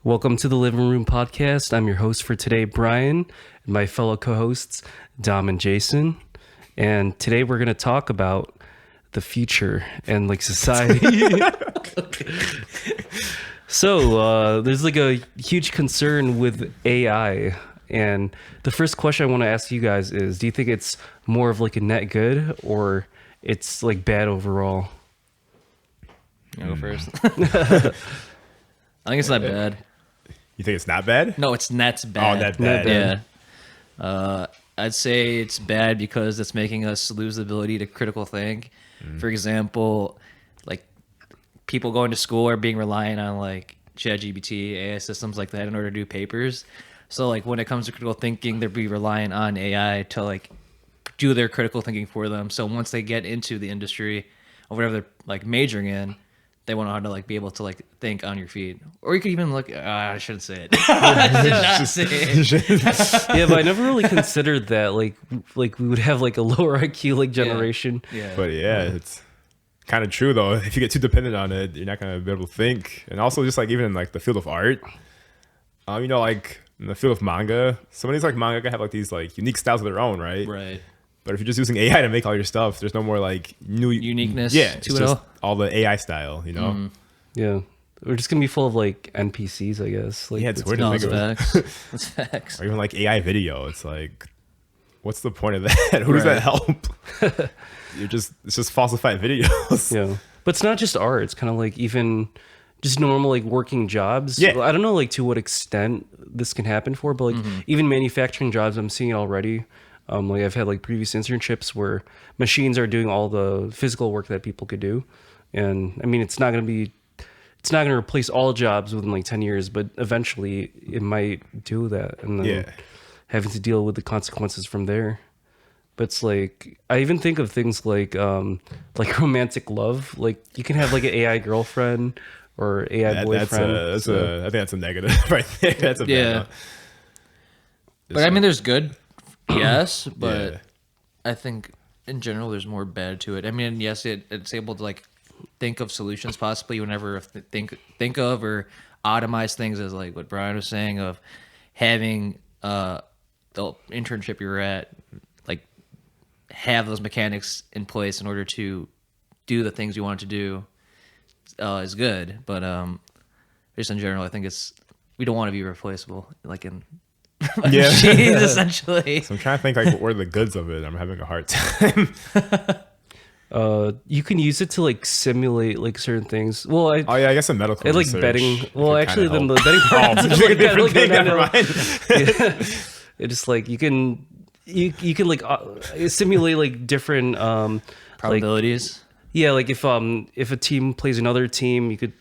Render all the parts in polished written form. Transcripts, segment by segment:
Welcome to the Livin Room Podcast. I'm your host for today, Bryan, and my fellow co-hosts, Dom and Jason. And today we're going to talk about the future and like society. So there's like a huge concern with AI. And the first question I want to ask you guys is, do you think it's more of like a net good or it's like bad overall? I'll go first. I think it's not bad. You think it's not bad? No, it's net's bad. Oh, that's bad. Yeah. I'd say it's bad because it's making us lose the ability to critical think. For example, like people going to school are being reliant on like ChatGPT, AI systems like that in order to do papers. So like when it comes to critical thinking, they'll be relying on AI to like do their critical thinking for them. So once they get into the industry or whatever they're like majoring in, they want to know how to like be able to like think on your feet. Or you could even look. I shouldn't say it. I should not say it. Yeah, but I never really considered that. Like we would have like a lower IQ like generation. Yeah. But yeah, it's kind of true though. If you get too dependent on it, you're not gonna be able to think. And also just like even in like the field of art, like in the field of manga, some of these like manga have like these like unique styles of their own, right? Right. But if you're just using AI to make all your stuff, there's no more like new Uniqueness Yeah, to it's it just all the AI style, you know? Mm. Yeah. We're just going to be full of like NPCs, I guess. Like, Yeah, it's weird to No, think it's of. facts. It's facts. Or even like AI video. It's like, what's the point of that? Who does that help? It's just falsified videos. Yeah. But it's not just art. It's kind of like even just normal like working jobs. Yeah. I don't know like to what extent this can happen for, but like even manufacturing jobs, I'm seeing it already. Like I've had like previous internships where machines are doing all the physical work that people could do. And I mean, it's not going to replace all jobs within like 10 years, but eventually it might do that. And then having to deal with the consequences from there. But it's like, I even think of things like romantic love. Like you can have like an AI girlfriend or AI boyfriend. I think that's a negative right there. That's a bad one. But I mean, there's good. Yes, but Yeah. I think in general there's more bad to it. I mean, yes, it's able to like think of solutions possibly whenever think of or automate things, as like what Bryan was saying of having the internship you're at like have those mechanics in place in order to do the things you want it to do is good. But just in general, I think we don't want to be replaceable like in machines, essentially. So I'm trying to think like what are the goods of it. I'm having a hard time. You can use it to like simulate like certain things. Well, I guess in medical like research, betting. Well, it actually, kinda then the betting part. help. Different thing, never mind. It just like you can like simulate like different Probabilities. like if a team plays another team, you could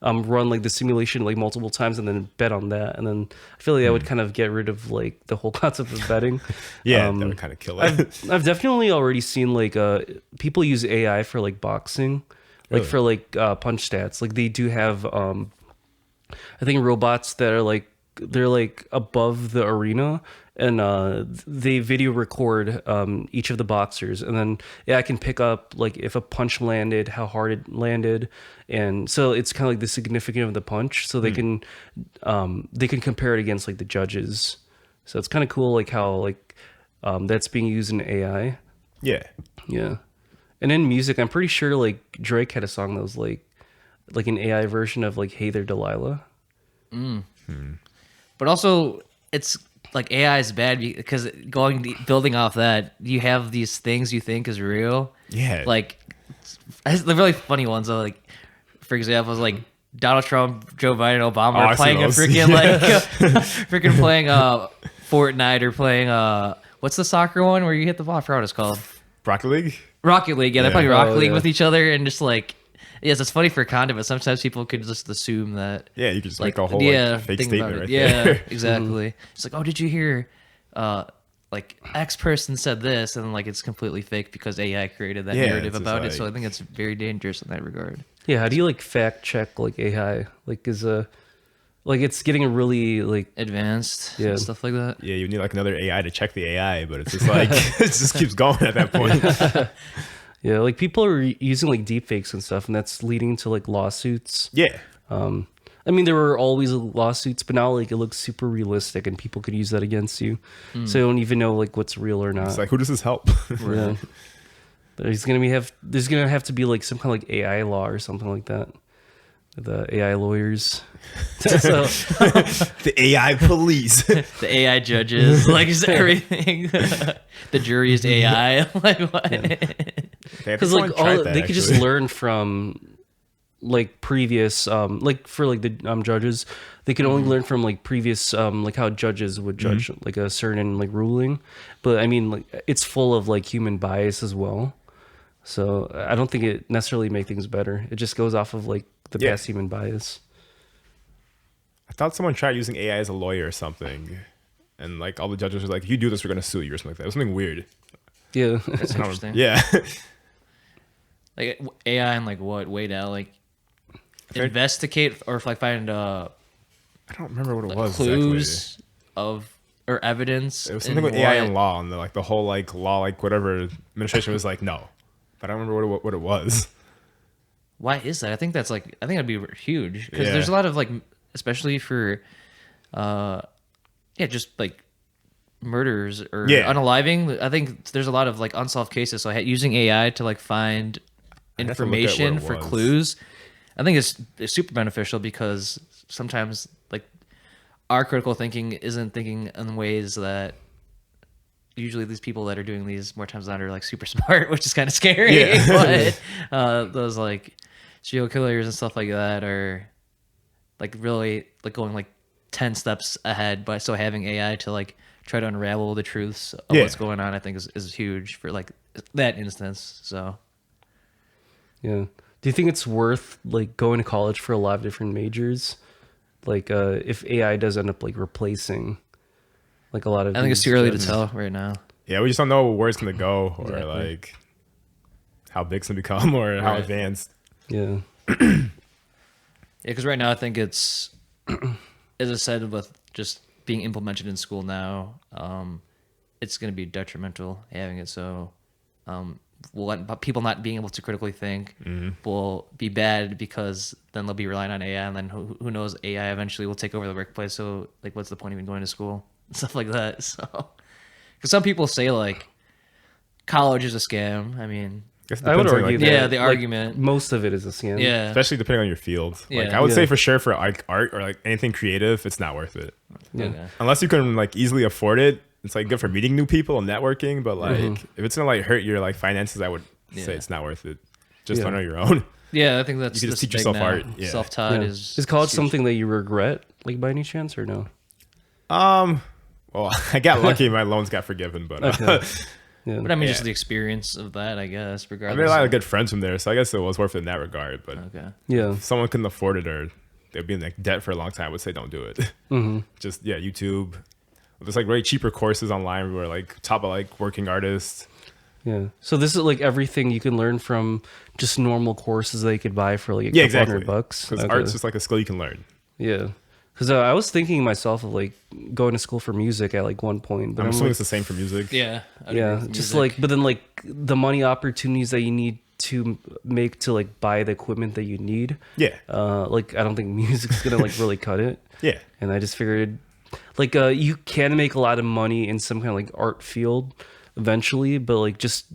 run like the simulation like multiple times and then bet on that, and then I feel like that would kind of get rid of like the whole concept of betting. Yeah, that would kind of kill it. I've definitely already seen like people use AI for like boxing, like for like punch stats. Like they do have I think robots that are like they're like above the arena, and they video record each of the boxers, and then I can pick up like if a punch landed, how hard it landed, and so it's kind of like the significance of the punch, so they can compare it against like the judges. So it's kind of cool like how like that's being used in AI. Yeah. And in music, I'm pretty sure like Drake had a song that was like an AI version of like Hey There Delilah. But also, it's like AI is bad because building off that, you have these things you think is real. Yeah. Like the really funny ones are like, for example, is like Donald Trump, Joe Biden, Obama are playing a freaking freaking playing Fortnite or playing what's the soccer one where you hit the ball? I forgot what it's called. Rocket League? Rocket League. Yeah, they're playing Rocket League yeah. with each other and just like. Yes, it's funny for content, but sometimes people could just assume that. Yeah, you could just like make a whole like, fake think statement about right it. Yeah, there. exactly. It's like, oh, did you hear? Like X person said this, and like it's completely fake because AI created that narrative it's just about it. So I like- think it's very dangerous in that regard. Yeah, how do you like fact check like AI? Like like it's getting really like Advanced Yeah. and stuff like that. Yeah, you need like another AI to check the AI, but it's just like it just keeps going at that point. yeah, like people are using like deepfakes and stuff, and that's leading to like lawsuits. Yeah. I I mean, there were always lawsuits, but now like it looks super realistic, and people could use that against you. So you don't even know like what's real or not. It's like, who does this help? Yeah. There's gonna have to be like some kind of like AI law or something like that. The AI lawyers. So, The AI police. The AI judges, like is everything. The jury is AI. Like what? because like they could just learn from like previous like for like the judges, they can only learn from like previous like how judges would judge like a certain like ruling. But I mean, like it's full of like human bias as well. So I don't think it necessarily make things better. It just goes off of like the past human bias. I thought someone tried using AI as a lawyer or something, and like all the judges were like, "If you do this, we're gonna sue you" or something like that. It was something weird. Yeah. That's interesting. Yeah. Like AI and like what way to like investigate or like find I don't remember what it was clues exactly. of or evidence. It was something with AI and law, and the whole like law, like whatever administration was like, no. But I don't remember what it was. Why is that? I think that'd be huge because Yeah. there's a lot of like, especially for, just like murders or unaliving. I think there's a lot of like unsolved cases. So using AI to like find I'd have to look at what information it for was. clues, I think it's super beneficial because sometimes like our critical thinking isn't thinking in ways that usually these people that are doing these more times than not are like super smart, which is kind of scary. Yeah. But those like serial killers and stuff like that are like really like going like 10 steps ahead. But so having AI to like try to unravel the truths of what's going on, I think is huge for like that instance. So Yeah. Do you think it's worth like going to college for a lot of different majors? Like if AI does end up like replacing like a lot of I think it's these too early to jobs? tell right now. Yeah, we just don't know where it's gonna go, or Exactly. like how big it's gonna become, or how Right. advanced. Yeah. Yeah, because right now I think it's, as I said, with just being implemented in school now, it's going to be detrimental having it. So we'll let people not being able to critically think will be bad because then they'll be relying on AI, and then who knows, AI eventually will take over the workplace. So like, what's the point of even going to school? Stuff like that. So because some people say like college is a scam. I mean, I would argue that the like, argument. most of it is a scam. Yeah. especially depending on your field. Like Yeah. I would say Yeah. for sure for like art or like anything creative, it's not worth it Okay. unless you can like easily afford it. It's like good for meeting new people and networking, but like if it's gonna like hurt your like finances, I would say it's not worth it. Just learn on your own. Yeah, I think that's You can just the teach yourself stigma. art. Yeah. Self-taught Yeah. is college huge. something that you regret, like by any chance, or no? Well, I got lucky. My loans got forgiven, but Okay. Yeah. But I mean, Yeah. just the experience of that, I guess, I regardless. made a lot of good friends from there, so I guess it was worth it in that regard. But Okay. Yeah. if someone couldn't afford it or they'd be in like debt for a long time, I would say don't do it. Just YouTube. There's like really cheaper courses online where like top of like working artists. Yeah. So this is like everything you can learn from just normal courses that you could buy for like a Yeah, couple exactly. $100. Because art's just like a skill you can learn. Yeah. Because I was thinking myself of like going to school for music at like one point, but I'm I'm assuming like, it's the same for music. Yeah. I'd agree yeah, with just music. like, but then like the money opportunities that you need to make to like buy the equipment that you need. Yeah. Like I don't think music's gonna like really cut it. Yeah. And I just figured, like, you can make a lot of money in some kind of like art field eventually, but like just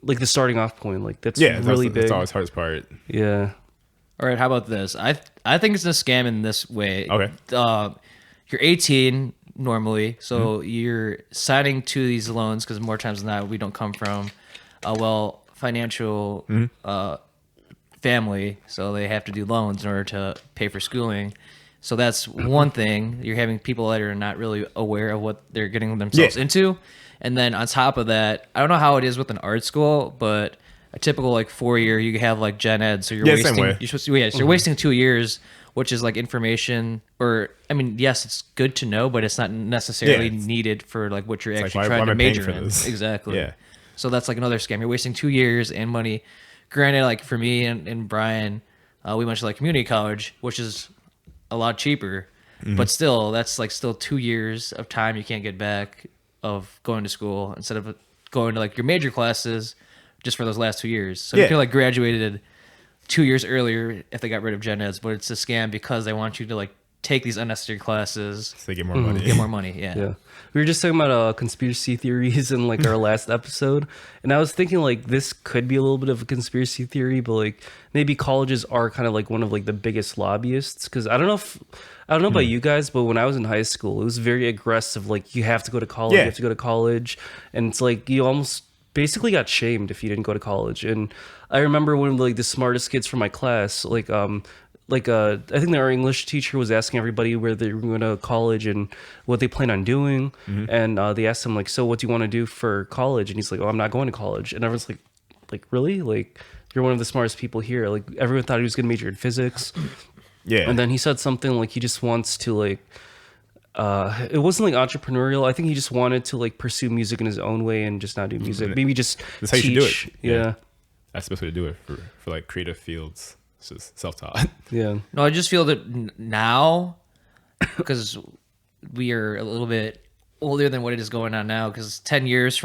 like the starting off point, like that's Yeah. really That's big. always the hardest part. Yeah. All right, how about this? I think it's a scam in this way. Okay. You're 18 normally, so you're signing to these loans because more times than not, we don't come from a financial family, so they have to do loans in order to pay for schooling. So that's one thing. You're having people that are not really aware of what they're getting themselves into. And then on top of that, I don't know how it is with an art school, but a typical like 4-year, you have like gen ed. So you're Yeah, same wasting, way. you're supposed to, so you're wasting 2 years, which is like information, or I mean, yes, it's good to know, but it's not necessarily Yeah, it's- needed for like what you're like, actually why trying am to I paying major for in. this? Exactly. Yeah. So that's like another scam. You're wasting 2 years and money. Granted, like for me and Bryan, we went to like community college, which is a lot cheaper, but still, that's like still 2 years of time you can't get back of going to school instead of going to like your major classes just for those last 2 years. So Yeah. if you like graduated 2 years earlier if they got rid of gen eds, but it's a scam because they want you to like take these unnecessary classes So they get more money. get more money. Yeah. We were just talking about conspiracy theories in like our last episode, and I was thinking like this could be a little bit of a conspiracy theory, but like maybe colleges are kind of like one of like the biggest lobbyists, because I don't know about you guys, but when I was in high school, it was very aggressive. Like you have to go to college, you have to go to college, and it's like you almost basically got shamed if you didn't go to college. And I remember one of like the smartest kids from my class, I think our English teacher was asking everybody where they were going to college and what they plan on doing. And they asked him like, so what do you want to do for college? And he's like, oh, I'm not going to college. And everyone's like, really? Like, you're one of the smartest people here. Like everyone thought he was going to major in physics. Yeah. And then he said something like he just wants to like, it wasn't like entrepreneurial. I think he just wanted to like pursue music in his own way and just not do music. Maybe just That's how you should do it. Yeah. That's the best way to do it for like creative fields. It's just self-taught. Yeah. No, I just feel that now, because we are a little bit older than what it is going on now, because 10 years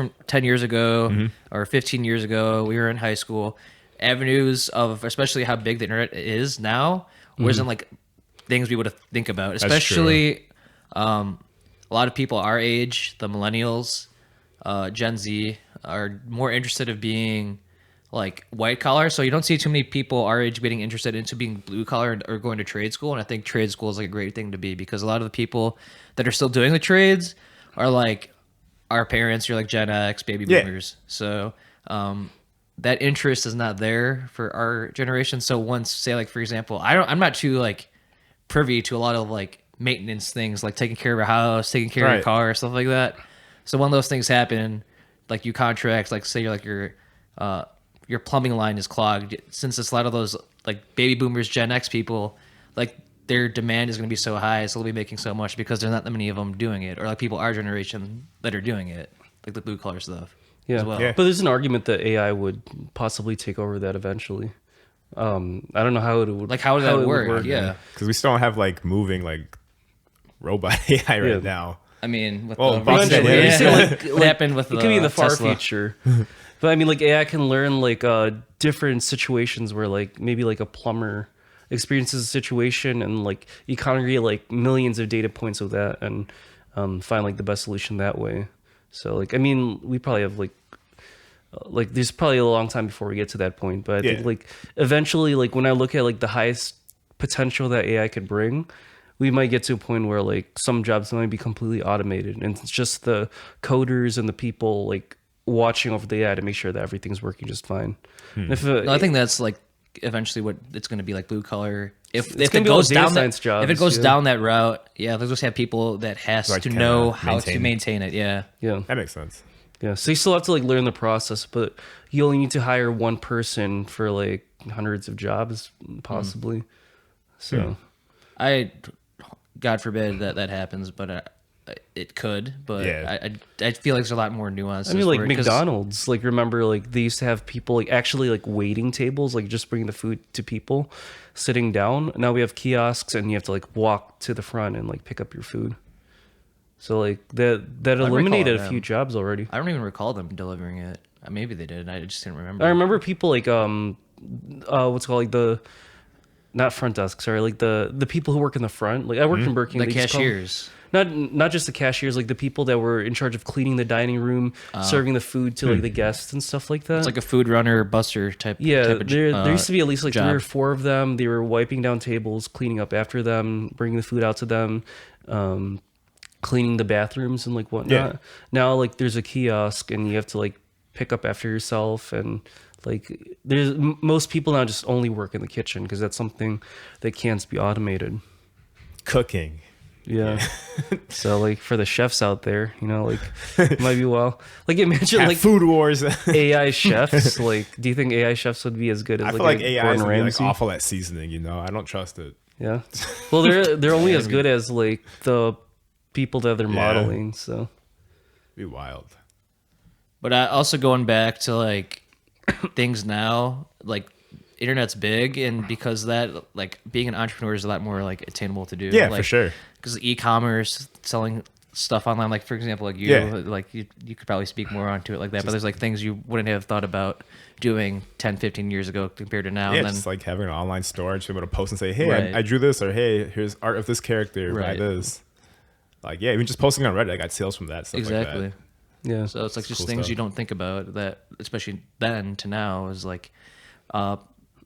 ago or 15 years ago, we were in high school. Avenues of, especially how big the internet is now, wasn't like things we would think about. Especially a lot of people our age, the millennials, Gen Z, are more interested in being like white collar. So you don't see too many people our age getting interested into being blue collar or going to trade school. And I think trade school is like a great thing to be, because a lot of the people that are still doing the trades are like our parents, you're like Gen X, baby boomers. So that interest is not there for our generation. So once, say like, for example, I'm not too like privy to a lot of like maintenance things, like taking care of a house, taking care of your car, stuff like that. So when those things happen, like you contract, like say you're like your plumbing line is clogged, since it's a lot of those like baby boomers, Gen X people, like their demand is going to be so high, so they'll be making so much because there's not that many of them doing it, or like people our generation that are doing it, like the blue collar stuff. Yeah. As well. But there's an argument that AI would possibly take over that eventually. I don't know how it would. Like how would that work? Yeah. Because we still don't have like moving like robot AI right now. I mean, with What happened with it could be in the far Tesla. future. But I mean, like AI can learn like different situations where like maybe like a plumber experiences a situation, and like you congregate like millions of data points of that and find like the best solution that way. So like, I mean, we probably have like there's probably a long time before we get to that point, but I think like eventually, like when I look at like the highest potential that AI could bring, we might get to a point where like some jobs might be completely automated, and it's just the coders and the people like watching over the AI to make sure that everything's working just fine. If I think that's like eventually what it's going to be, like blue collar. If it's gonna it be all goes data down science that, jobs, if it goes down that route, they'll just have people that has Like, to know kinda how to maintain it. Yeah. That makes sense. Yeah, so you still have to like learn the process, but you only need to hire one person for like hundreds of jobs, possibly. So, God forbid that happens, but it could. But I feel like there's a lot more nuances. I mean, like McDonald's, like remember, like they used to have people like actually like waiting tables, like just bringing the food to people sitting down. Now we have kiosks, and you have to like walk to the front and like pick up your food. So like that eliminated a few jobs already. I don't even recall them delivering it. Maybe they did. I just didn't remember. I remember people like what's it called, like the not front desk, sorry, like the people who work in the front. Like I worked in Burger King. The cashiers. Not just the cashiers, like the people that were in charge of cleaning the dining room, serving the food to like the guests and stuff like that. It's like a food runner, buster type. Yeah, type there used to be at least like job. 3 or 4 of them. They were wiping down tables, cleaning up after them, bringing the food out to them, cleaning the bathrooms and like whatnot. Yeah. Now like there's a kiosk, and you have to like pick up after yourself, and like there's most people now just only work in the kitchen because that's something that can't be automated. Cooking. Yeah. So like for the chefs out there, you know, like it might be like imagine like food wars. AI chefs. Like, do you think AI chefs would be as good as I like feel like a AI Gordon is like Ramsay? awful at seasoning. You know, I don't trust it. Yeah. Well, they're only as good as like the people that they're modeling. So be wild. But also going back to like things now, like internet's big, and because of that, like being an entrepreneur is a lot more like attainable to do. Yeah, like, for sure. Because e-commerce, selling stuff online, like for example, like you, like you could probably speak more onto it like that. But there's like things you wouldn't have thought about doing 10, 15 years ago compared to now. Yeah, and then, just like having an online store and just able to post and say, hey, Right. I drew this, or hey, here's art of this character, buy Right. this. Like, yeah, even just posting on Reddit, I got sales from that stuff exactly. like that. Yeah. So it's like just cool things stuff. you don't think about that, especially then to now, is like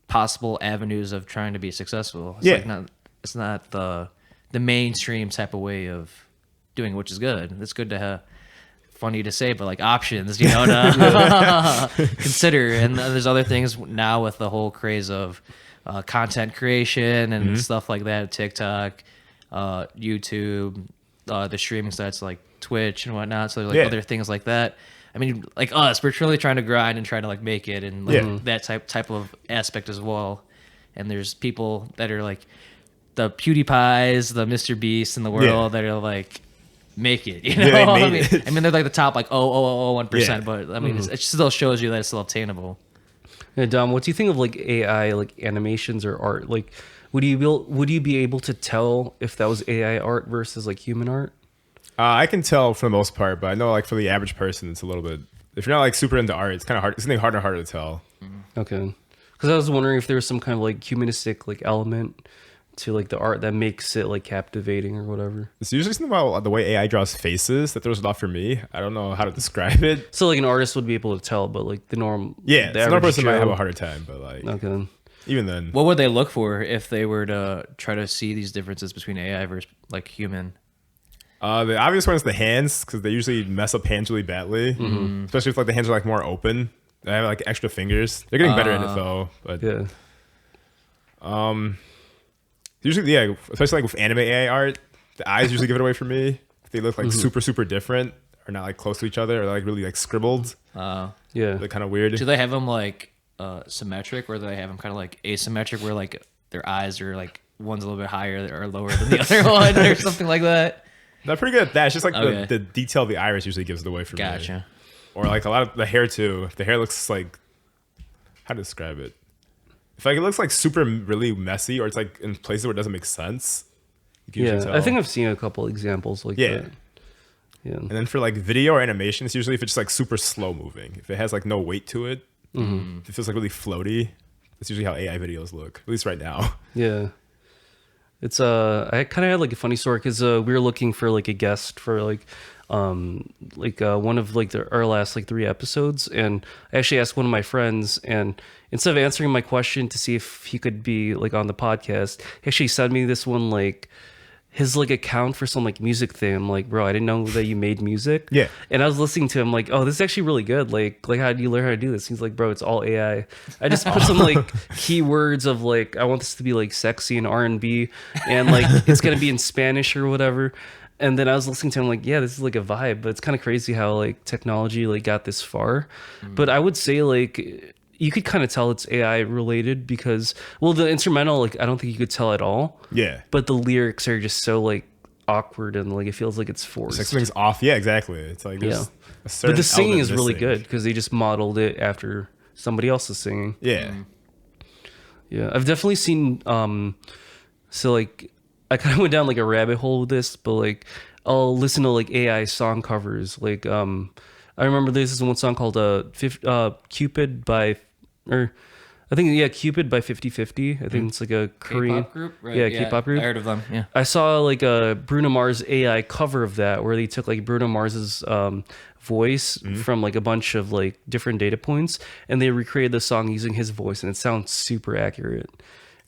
possible avenues of trying to be successful. It's like it's not the mainstream type of way of doing it, which is good. It's good to have, funny to say, but like options, you know, to consider. And there's other things now with the whole craze of content creation and stuff like that, TikTok, YouTube, the streaming sites like Twitch and whatnot. So there's like other things like that. I mean, like us, we're truly trying to grind and try to like make it, and like that type of aspect as well. And there's people that are like the PewDiePies, the Mr. Beasts in the world that are like make it, you know. Yeah, they I mean, they're like the top like 0.001%, Yeah. but I mean, it still shows you that it's still obtainable. Yeah, Dom, what do you think of like AI, like animations or art? Like, would you be able to tell if that was AI art versus like human art? I can tell for the most part, but I know like for the average person, it's a little bit. If you're not like super into art, it's kind of hard. It's getting harder and harder to tell. Okay, because I was wondering if there was some kind of like humanistic like element to like the art that makes it like captivating or whatever. It's usually something about the way AI draws faces that throws it off for me. I don't know how to describe it. So like an artist would be able to tell, but like the The average normal person might Joe- have a harder time, but like Okay. even then, What would they look for if they were to try to see these differences between AI versus like human? the obvious one is the hands, because they usually mess up hands really badly, especially if like the hands are like more open. They have like extra fingers. They're getting better at it though, but Yeah. usually especially like with anime AI art, the eyes usually give it away for me. If they look like super different or not like close to each other or like really like scribbled, Yeah. they're kind of weird. Do they have them like symmetric, or do they have them kind of like asymmetric, where like their eyes are like one's a little bit higher or lower than the other one, or something like that? They're pretty good at that. It's just like Okay. the detail of the iris usually gives it away for me. Gotcha. Or like a lot of the hair too. If the hair looks like, how to describe it? If like it looks like super really messy, or it's like in places where it doesn't make sense, you can usually Yeah. tell. I think I've seen a couple examples like Yeah. that. Yeah. And then for like video or animation, it's usually if it's just like super slow moving. If it has like no weight to it, if it feels like really floaty, that's usually how AI videos look. At least right now. Yeah. It's I kind of had like a funny story because we were looking for like a guest for like one of like our last like 3 episodes, and I actually asked one of my friends, and instead of answering my question to see if he could be like on the podcast, he actually sent me this one like his like account for some like music thing. I'm like, bro, I didn't know that you made music. Yeah. And I was listening to him like, oh, this is actually really good. Like how do you learn how to do this? He's like, bro, it's all AI. I just put some like keywords of like, I want this to be like sexy and R&B, and like it's gonna be in Spanish or whatever. And then I was listening to him like, yeah, this is like a vibe, but it's kind of crazy how like technology like got this far. But I would say like you could kind of tell it's AI related because, well, the instrumental, like I don't think you could tell at all. Yeah. But the lyrics are just so like awkward and like it feels like it's forced. It's like something's off. Yeah, exactly. It's like there's a certain But the singing element is really missing. good because they just modeled it after somebody else's singing. Yeah. Yeah, I've definitely seen. So like, I kind of went down like a rabbit hole with this, but like, I'll listen to like AI song covers. Like, I remember there's this one song called "Cupid" by, or I think Cupid by 50/50. I think it's like a Korean K-pop group, right? Yeah, K-pop group. I heard of them. Yeah. I saw like a Bruno Mars AI cover of that where they took like Bruno Mars's voice from like a bunch of like different data points, and they recreated the song using his voice, and it sounds super accurate.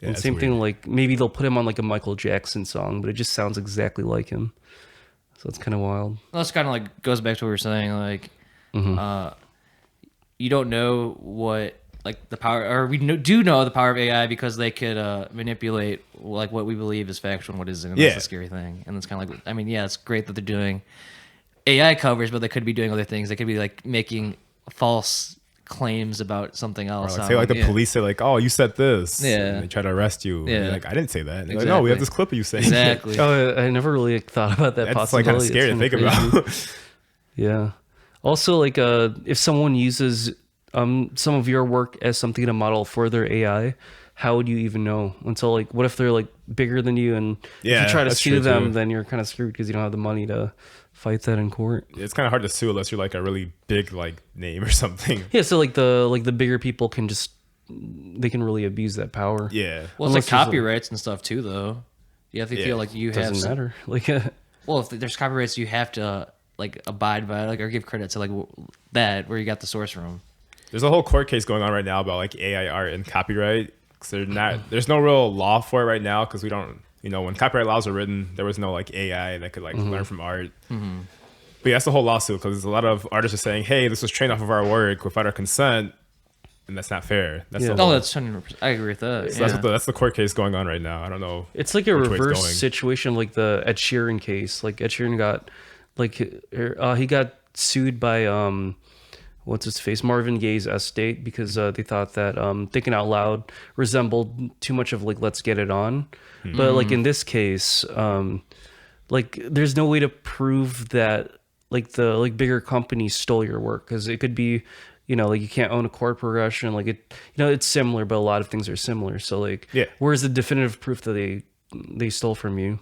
And that's same thing, weird. like maybe they'll put him on like a Michael Jackson song, but it just sounds exactly like him. So it's kind of wild. Well, that's kind of like goes back to what we were saying. Like, you don't know what like the power, or we do know the power of AI because they could manipulate like what we believe is factual and what isn't. And that's the scary thing. And it's kind of like, I mean, yeah, it's great that they're doing AI covers, but they could be doing other things. They could be like making false claims about something Or else. like, say like the Yeah. police say like, oh, you said this. Yeah. And they try to arrest you. Yeah. And you're like, I didn't say that. And they're like, no, we have Exactly. this clip of you saying Exactly. Oh, I never really thought about that That's like possibility. kind of scary to It's think kinda crazy. about. Yeah. Also, like, if someone uses some of your work as something to model for their AI, how would you even know? Until like, what if they're like bigger than you, and if Yeah, you try to that's sue true, them, too. then you're kind of screwed because you don't have the money to fight that in court. It's kind of hard to sue unless you're like a really big like name or something. Yeah, so like the bigger people can just they can really abuse that power. Yeah. Well, Unless it's like there's copyrights and stuff too, though. You have to feel like you have Doesn't matter. Like well, if there's copyrights, you have to like abide by like or give credit to like that where you got the source from. There's a whole court case going on right now about like AI art and copyright. 'Cause there's no real law for it right now because we don't, when copyright laws were written, there was no like AI that could like learn from art. Mm-hmm. But yeah, that's the whole lawsuit because a lot of artists are saying, hey, this was trained off of our work without our consent. And that's not fair. That's the whole, that's 100%. I agree with that. So that's the court case going on right now. I don't know. it's like a reverse situation, like the Ed Sheeran case. Like Ed Sheeran got, like, he got sued by what's his face, Marvin Gaye's estate because they thought that Thinking Out Loud resembled too much of like Let's Get It On. But like in this case, like there's no way to prove that like the like bigger companies stole your work because it could be. Like you can't own a chord progression. Like it's similar, but a lot of things are similar. So like, where's the definitive proof that they stole from you?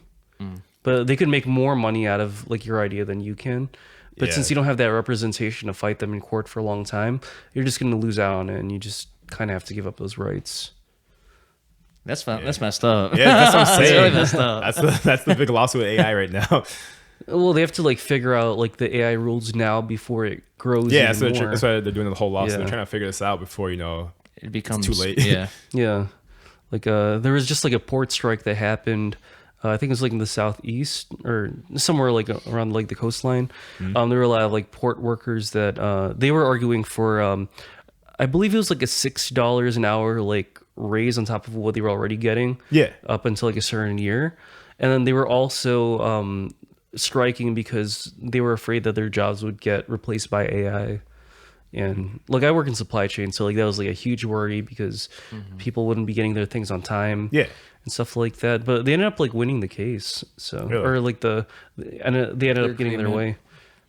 But they could make more money out of like your idea than you can. But since you don't have that representation to fight them in court for a long time, you're just going to lose out on it, and you just kind of have to give up those rights. That's fun. That's messed up. Yeah, that's what I'm saying. That's really messed up. That's the big lawsuit with AI right now. Well, they have to like figure out like the AI rules now before it grows. Yeah, even more. that's why they're doing the whole lawsuit. They're trying to figure this out before it becomes too late. Yeah, yeah. Like there was just like a port strike that happened. I think it was like in the southeast or somewhere like around like the coastline. There were a lot of like port workers that they were arguing for. I believe it was like a $6 an hour like raise on top of what they were already getting. Yeah, up until like a certain year, and then they were also striking because they were afraid that their jobs would get replaced by AI. And like I work in supply chain, so like that was like a huge worry because people wouldn't be getting their things on time, and stuff like that. But they ended up like winning the case, so or like they ended up getting their way.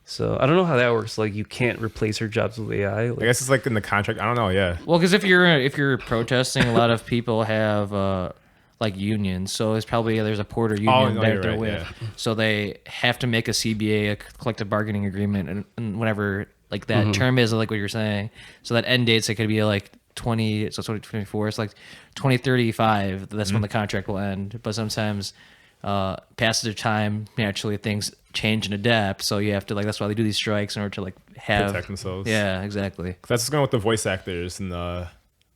So I don't know how that works. Like you can't replace your jobs with AI. Like, I guess it's like in the contract. I don't know. Yeah. Well, because if you're protesting, a lot of people have like unions, so it's probably there's a porter union that they're with, so they have to make a CBA, a collective bargaining agreement, and whenever like that term is like what you're saying, so that end dates it could be like 2024, it's like 2035. That's when the contract will end. But sometimes passage of time, naturally things change and adapt, so you have to like that's why they do these strikes in order to like have protect themselves. Yeah, exactly. That's what's going on with the voice actors and the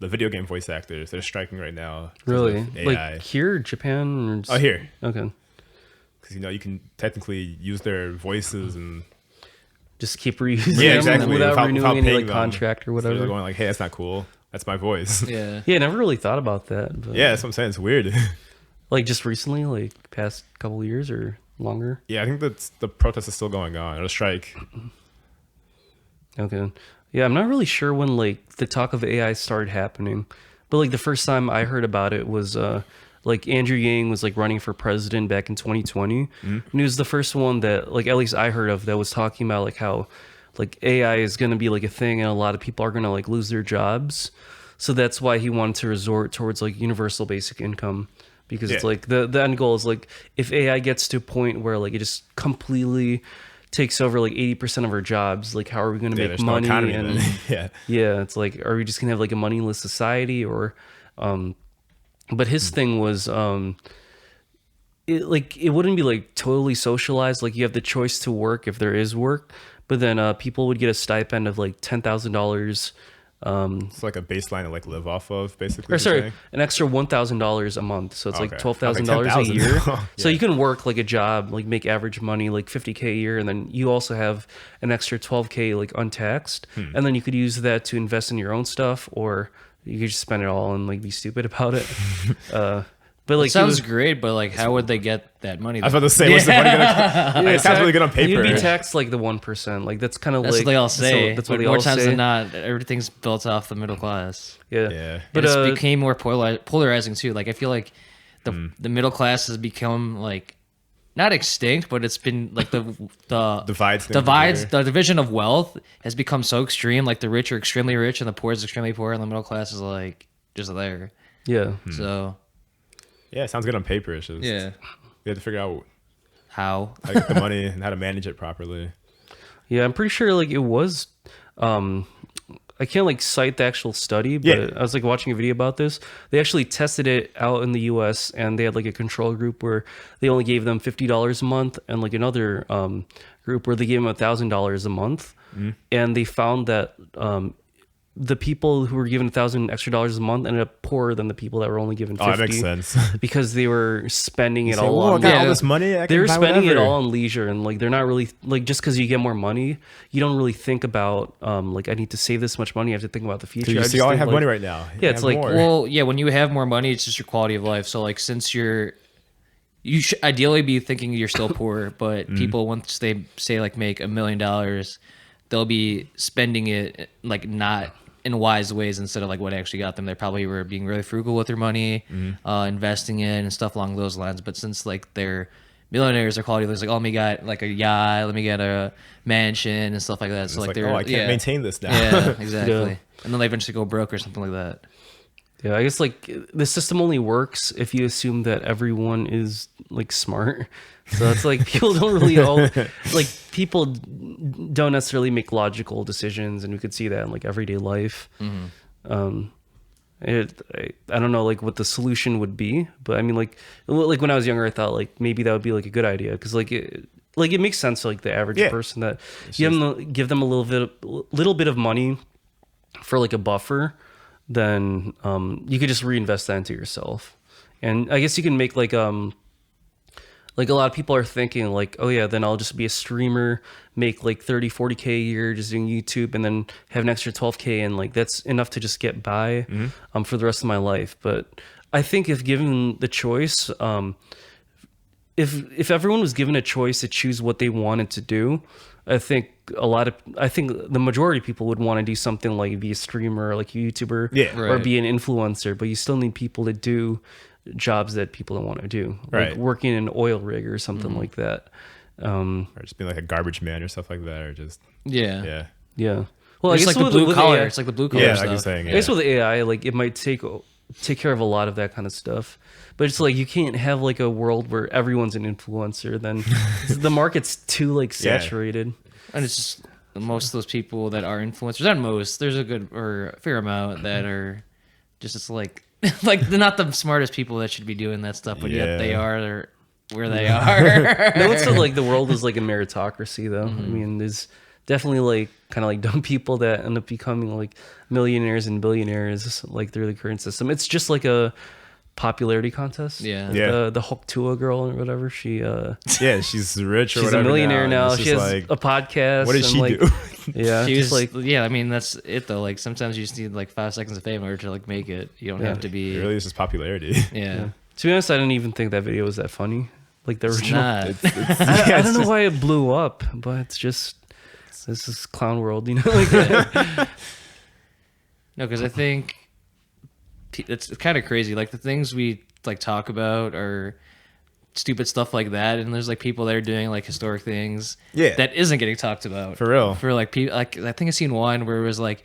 video game voice actors. They're striking right now. Really? Like here, Japan? Or just... here. Okay. Because you can technically use their voices and just keep reusing them without renewing any like contract or whatever. So they're going like, hey, that's not cool. That's my voice. Yeah. Yeah, I never really thought about that. But... yeah, that's what I'm saying. It's weird. Like just recently, like past couple of years or longer? Yeah, I think that the protest is still going on. Or the strike. Okay. Yeah, I'm not really sure when like the talk of AI started happening, but like the first time I heard about it was like Andrew Yang was like running for president back in 2020, and he was the first one that like at least I heard of that was talking about like how like AI is going to be like a thing and a lot of people are going to like lose their jobs. So that's why he wanted to resort towards like universal basic income because it's like the end goal is like if AI gets to a point where like it just completely takes over like 80% of our jobs, like how are we going to make money? No economy, and it's like are we just gonna have like a moneyless society or but his thing was it wouldn't be like totally socialized, like you have the choice to work if there is work, but then people would get a stipend of like $10,000 it's like a baseline to like live off of, basically. Or sorry, an extra $1,000 a month, so it's like $12,000 a year. So you can work like a job, like make average money, like $50K a year, and then you also have an extra $12K like untaxed, and then you could use that to invest in your own stuff, or you could just spend it all and like be stupid about it. But like, it sounds great, but like, how would they get that money? I was about to say, what's the money gonna? It sounds really good on paper. You'd be taxed like the 1%. Like that's kind of that's like what they all say. That's what they more all times say. than not, everything's built off the middle class. Yeah. But it's became more polarizing too. Like I feel like the middle class has become like not extinct, but it's been like the division of wealth has become so extreme. Like the rich are extremely rich and the poor is extremely poor, and the middle class is like just there. Yeah. So. Yeah, it sounds good on paper. It's just, you have to figure out how to get the money and how to manage it properly. Yeah, I'm pretty sure like it was. I can't like cite the actual study, but I was like watching a video about this. They actually tested it out in the U.S. and they had like a control group where they only gave them $50 a month, and like another group where they gave them $1,000 a month, and they found that the people who were given $1,000 extra a month ended up poorer than the people that were only given 50. Oh, that makes sense. Because they were spending it Say, all "Whoa, I on got all this money. I they can were buy spending it whatever." all on leisure, and like they're not really like, just because you get more money, you don't really think about like I need to save this much money. I have to think about the future. You I see, just I think, have like, money right now. Yeah, it's like, more. well, yeah, when you have more money, it's just your quality of life. So like, since you should ideally be thinking you're still poor, but people, once they say like make $1 million, they'll be spending it like not in wise ways instead of like what actually got them. They probably were being really frugal with their money, investing in and stuff along those lines. But since like they're millionaires, their quality of life is like, oh, let me get like a yacht, let me get a mansion and stuff like that. So like they're, I can't maintain this now. Yeah, exactly. Yeah. And then they eventually go broke or something like that. Yeah, I guess like the system only works if you assume that everyone is like smart. So it's like people don't really like people don't necessarily make logical decisions, and we could see that in like everyday life. I don't know like what the solution would be, but I mean like when I was younger, I thought like maybe that would be like a good idea, because like it makes sense to like the average person that give them a little bit of money for like a buffer, then you could just reinvest that into yourself. And I guess you can make like a lot of people are thinking like, oh yeah, then I'll just be a streamer, make like 30-40K a year just doing YouTube, and then have an extra 12K, and like that's enough to just get by for the rest of my life. But I think if given the choice, if everyone was given a choice to choose what they wanted to do, I think the majority of people would want to do something like be a streamer or like a YouTuber, or be an influencer. But you still need people to do jobs that people don't want to do, like working in an oil rig or something like that, or just being like a garbage man or stuff like that, or just yeah. Well, It's I guess like the blue collar. AI, It's like the blue collar like stuff. you're saying. I guess with AI, like it might take care of a lot of that kind of stuff. But it's like you can't have like a world where everyone's an influencer. Then the market's too like saturated. And it's just most of those people that are influencers, not most, there's a good or a fair amount that are just, it's like they're not the smartest people that should be doing that stuff, but yet they are where they are. No one said like the world is like a meritocracy though. I mean, there's definitely like kind of like dumb people that end up becoming like millionaires and billionaires like through the current system. It's just like a popularity contest. The Hoktua girl or whatever, she she's rich or she's whatever, a millionaire now. She has like, a podcast. what does she like, do? She's like, I mean, that's it though. Like sometimes you just need like 5 seconds of fame in order to like make it. You don't have to be. It really is just popularity. To be honest, I didn't even think that video was that funny. Like the original. Not. I don't know why it blew up, but it's just this is clown world, you know. Like No, because I think it's kind of crazy. Like the things we like talk about are stupid stuff like that, and there's like people that are doing like historic things that isn't getting talked about For real. For like people, like I think I seen one where it was like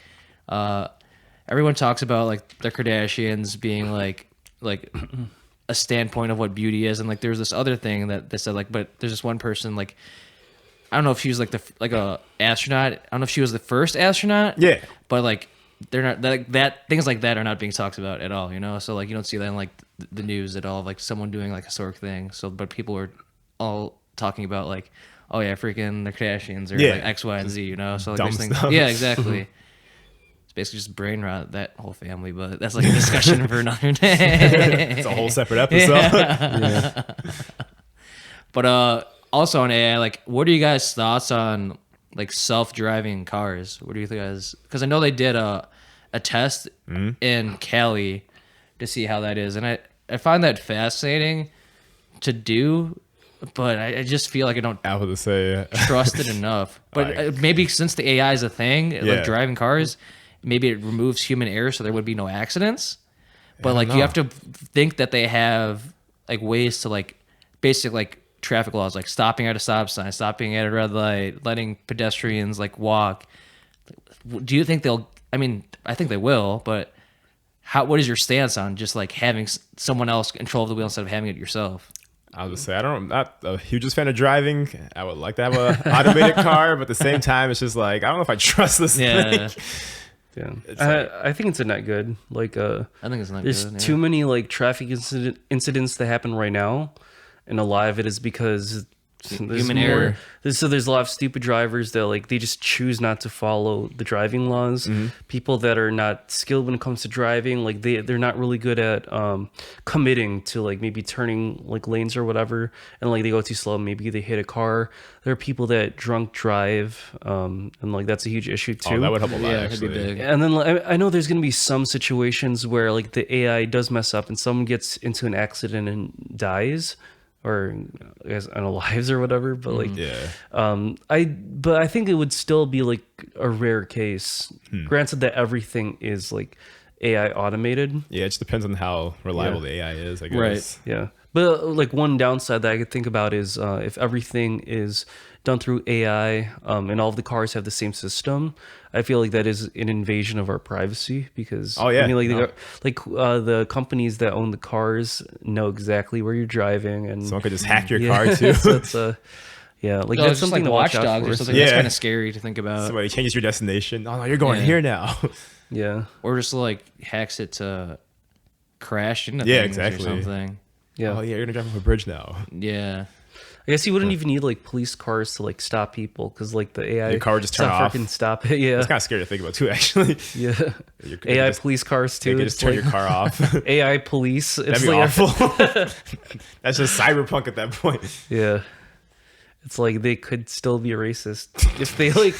everyone talks about like the Kardashians being like a standpoint of what beauty is, and like there's this other thing that they said like, but there's this one person like, I don't know if she was like a astronaut. I don't know if she was the first astronaut. But like they're not that things like that are not being talked about at all, you know. So like you don't see that in like the news at all, like someone doing like a historic thing. So but people are all talking about like, oh yeah, freaking the Kardashians or like X, Y, and Z, you know. So like dumb these things, stuff. yeah, exactly. It's basically just brain rot, that whole family, but that's like a discussion for another day. It's a whole separate episode. But also on AI, like, what are you guys' thoughts on like self-driving cars? What do you think, guys? Because I know they did a test in Cali to see how that is, and I find that fascinating to do, but I just feel like I don't trust it enough. But maybe since the AI is a thing, like driving cars, maybe it removes human error, so there would be no accidents. But like you have to think that they have like ways to like basic like traffic laws, like stopping at a stop sign, stopping at a red light, letting pedestrians like walk. Do you think they'll? I mean, I think they will, but what is your stance on just like having someone else control the wheel instead of having it yourself? I'll just say I'm not the hugest fan of driving. I would like to have an automated car, but at the same time, it's just like I don't know if I trust this thing. Yeah, I think it's a not good. Like, I think it's not there's good. too many like traffic incidents that happen right now, and a lot of it is because there's Human error. So there's a lot of stupid drivers that like they just choose not to follow the driving laws. People that are not skilled when it comes to driving, like they're not really good at committing to like maybe turning like lanes or whatever, and like they go too slow. Maybe they hit a car. There are people that drunk drive, and like that's a huge issue too. Oh, that would help a lot. Yeah, Actually, it'd be big. And then I know there's going to be some situations where like the AI does mess up and someone gets into an accident and dies, or I guess unalives or whatever. But like, I think it would still be like a rare case. Granted that everything is like AI automated. Yeah, it just depends on how reliable the AI is, I guess. Right. Yeah. But like one downside that I could think about is if everything is done through AI and all of the cars have the same system, I feel like that is an invasion of our privacy because I mean like the companies that own the cars know exactly where you're driving and Someone could just hack your car too. So it's like that's something to watch Watch out Dogs for. or something. That's kind of scary to think about. Somebody changes your destination. Oh no, you're going here now. Yeah. Or just like hacks it to crash into Yeah, things exactly. or something. Yeah. Oh yeah, you're gonna drive off a bridge now. Yeah. I guess you wouldn't even need like police cars to like stop people because like the AI Your car would just turn software off. can stop it. Yeah. It's kind of scary to think about too, actually. Yeah. You could AI just- police cars You too. could It's just turn like your car off. AI police. That'd It's be like awful. That's just cyberpunk at that point. Yeah. It's like they could still be racist if they like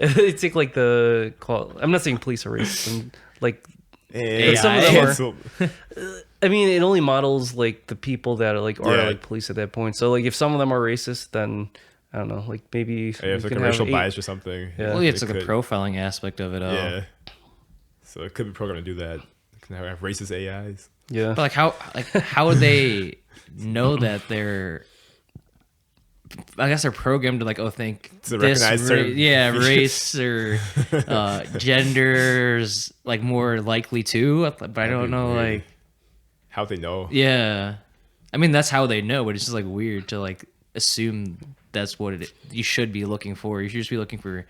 if they take like the call. I'm not saying police are racist. I'm, like And some of them are- canceled. I mean, it only models like the people that are like Yeah. like police at that point. So like if some of them are racist, then I don't know. Like maybe Yeah, you it's like can a have racial eight- bias or something. Yeah. Well, yeah, it's It like the could. profiling aspect of it all. Yeah. So it could be programmed to do that. It can have racist AIs. Yeah. But how would they know that they're? I guess they're programmed to like think To this recognize certain race or genders like more likely to, but I don't know weird. like How they know? yeah. I mean that's how they know, but it's just like weird to like assume that's what you should be looking for. You should just be looking for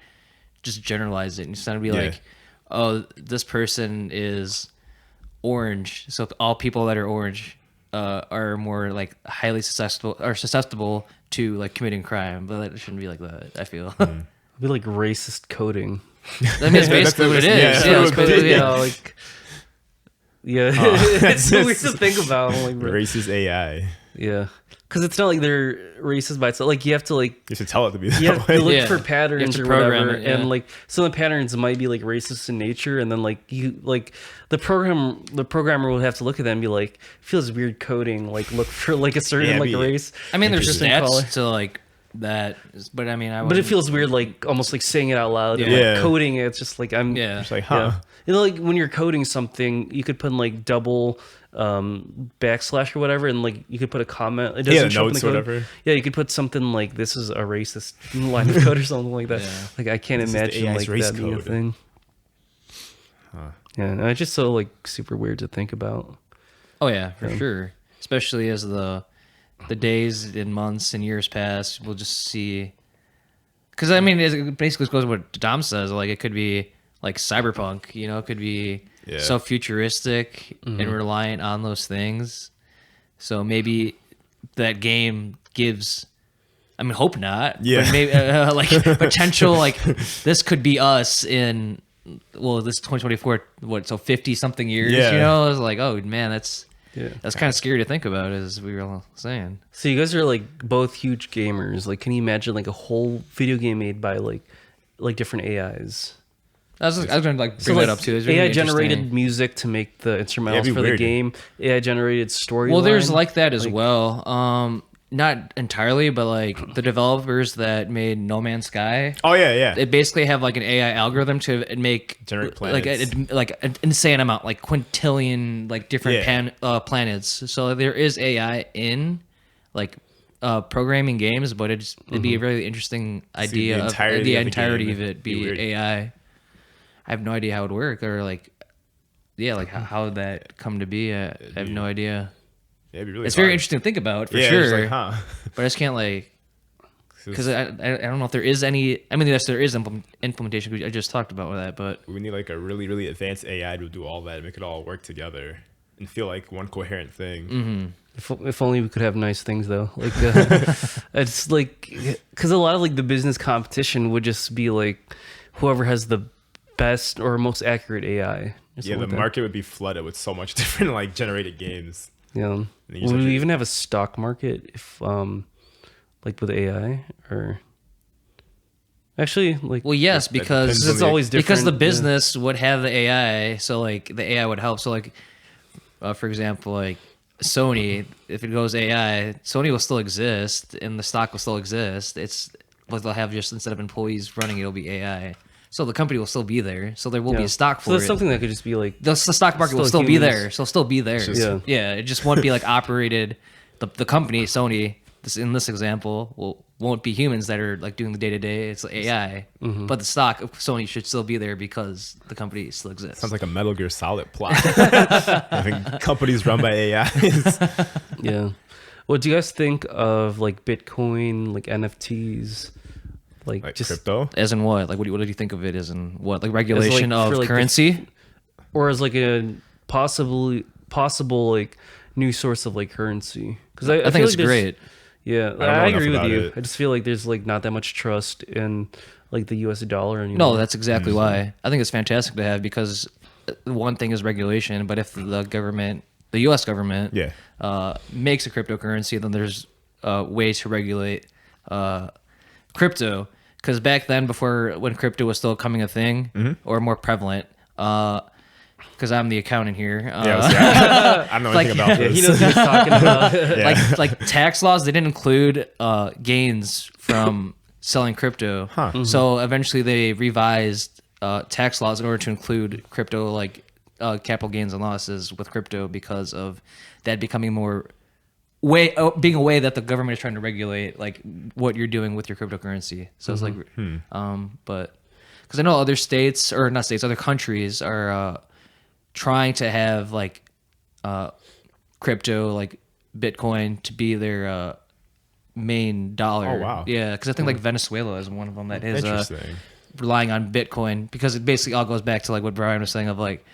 just generalize it and just not be like, oh, this person is orange, so all people that are orange are more like highly susceptible to like committing crime, but it shouldn't be like that. I feel. It'd be like racist coding. I mean, it's basically what it is. yeah, Yeah, that's it's what it basically- is. Yeah, like yeah, it's so weird to think about. Like, Racist AI. yeah, because it's not like they're racist by itself. Like you have to like You should tell it to be you that have to way. look Yeah. for You patterns have or to program whatever, it, yeah. and like some of the patterns might be like racist in nature, and then like you like the programmer would have to look at that and be like, feels weird coding, like look for like a certain Yeah, like be- race. I mean, there's Interesting color. stats to like that, but I mean, I. But it wouldn't- feels weird, like almost like saying it out loud. And, Yeah. like coding it. It's just like I'm. Yeah. It's like, Yeah. huh? You know, like when you're coding something, you could put in like double backslash or whatever, and like you could put a comment. It doesn't show up in notes the or code. whatever. Yeah, you could put something like this is a racist line of code or something like that. Yeah. Like I can't This is the imagine AI's like race that being a code. thing. Yeah, and it's just so like super weird to think about. Oh yeah, for sure. Especially as the days and months and years pass, we'll just see. Because I mean, it basically goes what Dom says. Like it could be like cyberpunk. You know, it could be so futuristic and reliant on those things. So maybe that game gives. I mean, hope not. Yeah. But maybe like potential. Like this could be us in. Well, this is 2024. What? So 50 something years. Yeah. You know, it's like, oh man, that's Yeah. kind of scary to think about, as we were all saying. So you guys are like both huge gamers. Like, can you imagine like a whole video game made by like different AIs? I was going to like bring So that like up too. It's really AI generated interesting. music to make the instrumentals it'd be for the weird. game. AI generated story. Well, there's like that as well. Not entirely, but like the developers that made No Man's Sky, Oh yeah. they basically have like an AI algorithm to make Generate like planets. an insane amount, like quintillion, like different Yeah. planets. So there is AI in like programming games, but it'd be a really interesting idea the of entirety the of the entirety game. of it Be be weird. AI. I have no idea how it would work, or like, yeah, like how would that come to be? I have no idea. Yeah, it'd be really it's hard. very interesting to think about for Yeah, sure. it's like, huh? But I just can't because I don't know if there is any. I mean, yes, there is implementation. I just talked about that, but We need like a really, really advanced AI to do all that and make it all work together and feel like one coherent thing. Mm-hmm. If only we could have nice things though. Like it's like because a lot of like the business competition would just be like whoever has the best or most accurate AI. Yeah, the market would be flooded with so much different like generated games. Yeah. Would we even have a stock market if like with AI or actually like? well, yes, because it's always different. because the business would have the AI, so like the AI would help. So like, for example, like Sony, if it goes AI, Sony will still exist and the stock will still exist. But they'll have just instead of employees running, it'll be AI. So the company will still be there. So there will be a stock for so that's it. something that could just be like The stock market will still be there. So it'll still be there. just- Yeah. It just won't be like operated. The company Sony, in this example, won't be humans that are like doing the day to day. It's AI, but the stock of Sony should still be there because the company still exists. Sounds like a Metal Gear Solid plot. Having companies run by AIs. Yeah. What do you guys think of like Bitcoin, like NFTs, Like just crypto. As in what? Like what do you think of it as in what? Like regulation for, of like, currency? or as like a possible like new source of like currency? Because I think feel it's like there's- great. Yeah, don't know I enough agree with about you. it. I just feel like there's like not that much trust in like the U.S. dollar anymore. No, that's exactly why. I think it's fantastic to have because one thing is regulation, but if the government, the U.S. government, Yeah. makes a cryptocurrency, then there's ways to regulate crypto. Because back then, when crypto was still becoming a thing or more prevalent, because I'm the accountant here. I don't know anything about Yeah, this. he knows what he's talking about. Yeah. like tax laws, they didn't include gains from selling crypto. So eventually they revised tax laws in order to include crypto, like capital gains and losses with crypto because of that becoming being a way that the government is trying to regulate like what you're doing with your cryptocurrency. So it's like, but because I know other states or not states, other countries are trying to have like crypto, like Bitcoin, to be their main dollar. Oh, wow. Yeah, because I think like Venezuela is one of them that is Interesting. relying on Bitcoin because it basically all goes back to like what Bryan was saying of like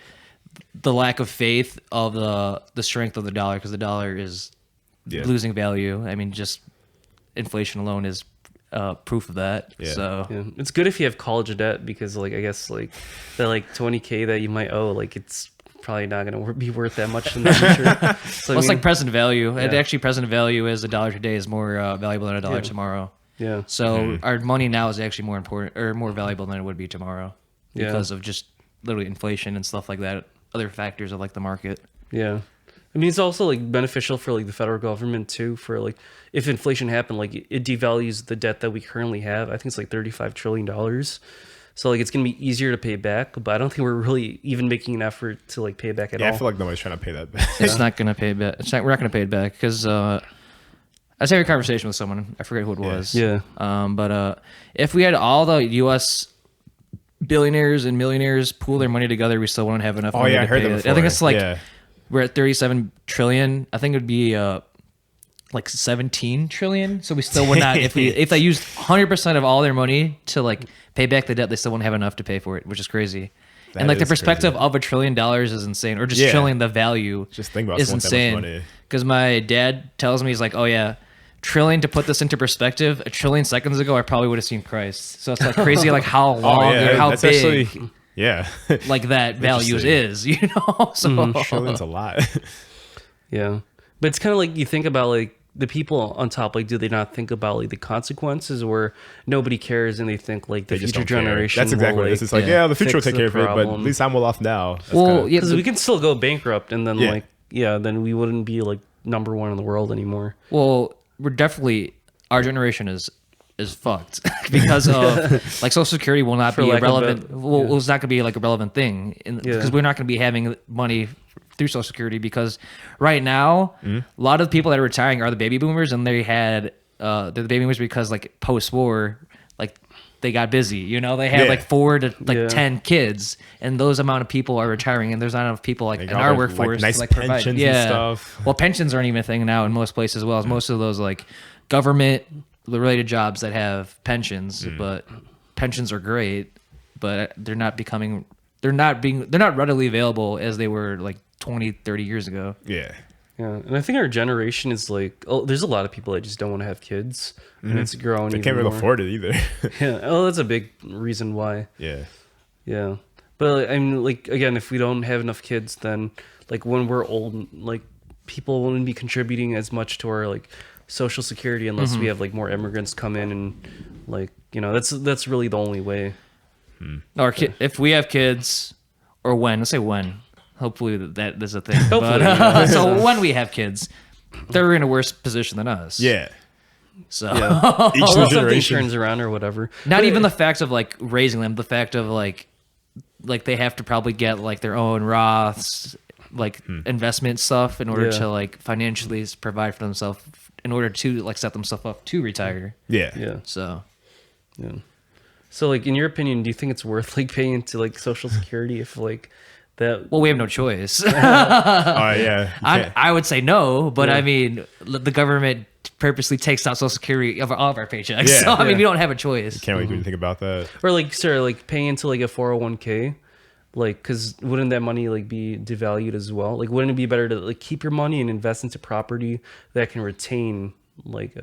the lack of faith of the strength of the dollar because the dollar is losing value. I mean, just inflation alone is proof of that. Yeah. So Yeah. It's good if you have college debt because like I guess like the like $20K that you might owe, like it's probably not going to be worth that much in the future. So, it's like present value. And Yeah. actually present value is $1 today is more valuable than $1 tomorrow. yeah. So our money now is actually more important or more valuable than it would be tomorrow because of just literally inflation and stuff like that. Other factors of like the market. Yeah. I mean, it's also like beneficial for like the federal government too, for like if inflation happened, like it devalues the debt that we currently have. I think it's like $35 trillion. So like it's going to be easier to pay back, but I don't think we're really even making an effort to like pay back at all. I feel like nobody's trying to pay that back. It's not going to pay it back. We're not going to pay it back because I was having a conversation with someone. I forget who it was. Yeah. But if we had all the U.S. billionaires and millionaires pool their money together, we still wouldn't have enough money I to heard pay that it. before. I think it's like Yeah. we're at 37 trillion. I think it would be like 17 trillion. So we still would not if they used 100% of all their money to like pay back the debt, they still wouldn't have enough to pay for it, which is crazy. That and like the is perspective crazy. of $1 trillion is insane, or just Yeah. trillion the value Just think about is someone with that much insane. money. Because my dad tells me, he's like, oh yeah, trillion, to put this into perspective, a trillion seconds ago I probably would have seen Christ. So it's like crazy like how long or how that's big actually yeah. like that value is, you know? So Trillion's a lot. Yeah. But it's kind of like you think about like the people on top, like do they not think about like the consequences where nobody cares and they think like the They just future don't care. generation That's exactly will, what it is. like, It's like, yeah, the future will fix take the care of it, but at problem. least I'm well off now. That's well, kinda- yeah, because we can still go bankrupt and then Yeah. then we wouldn't be like number one in the world anymore. well, we're definitely, our generation is fucked because of like Social Security will not For be lack of relevant. a- Well, it's not going to be like a relevant thing because we're not going to be having money through Social Security because right now a lot of the people that are retiring are the baby boomers, and they had they're the baby boomers because like post-war, like they got busy. You know, they had like 4 to like 10 kids, and those amount of people are retiring, and there's not enough people like in our workforce nice to like pensions provide. and stuff. Well, pensions aren't even a thing now in most places, as well as most of those like government related jobs that have pensions, but pensions are great, but they're not readily available as they were like 20, 30 years ago. Yeah. Yeah, and I think our generation is like, there's a lot of people that just don't want to have kids, and it's growing. They can't really afford it either. Yeah, that's a big reason why. Yeah. Yeah, but I mean, like again, if we don't have enough kids, then like when we're old, like people won't be contributing as much to our like social security unless we have like more immigrants come in, and like that's really the only way. If we have kids, or let's say when. Hopefully that is a thing. But, so when we have kids, they're in a worse position than us. Yeah. So each Something generation turns around or whatever. not even the fact of like raising them, the fact of like they have to probably get like their own Roths, like investment stuff in order to like financially provide for themselves in order to like set themselves up to retire. Yeah. Yeah. So like in your opinion, do you think it's worth like paying into like Social Security if like that? Well, we have no choice. Yeah. I would say no, but I mean, the government purposely takes out Social Security of all of our paychecks. Yeah. So I mean, we don't have a choice. Can't really do anything about that. Or like, sir, like paying into like a 401k, like, because wouldn't that money like be devalued as well? Like, wouldn't it be better to like keep your money and invest into property that can retain like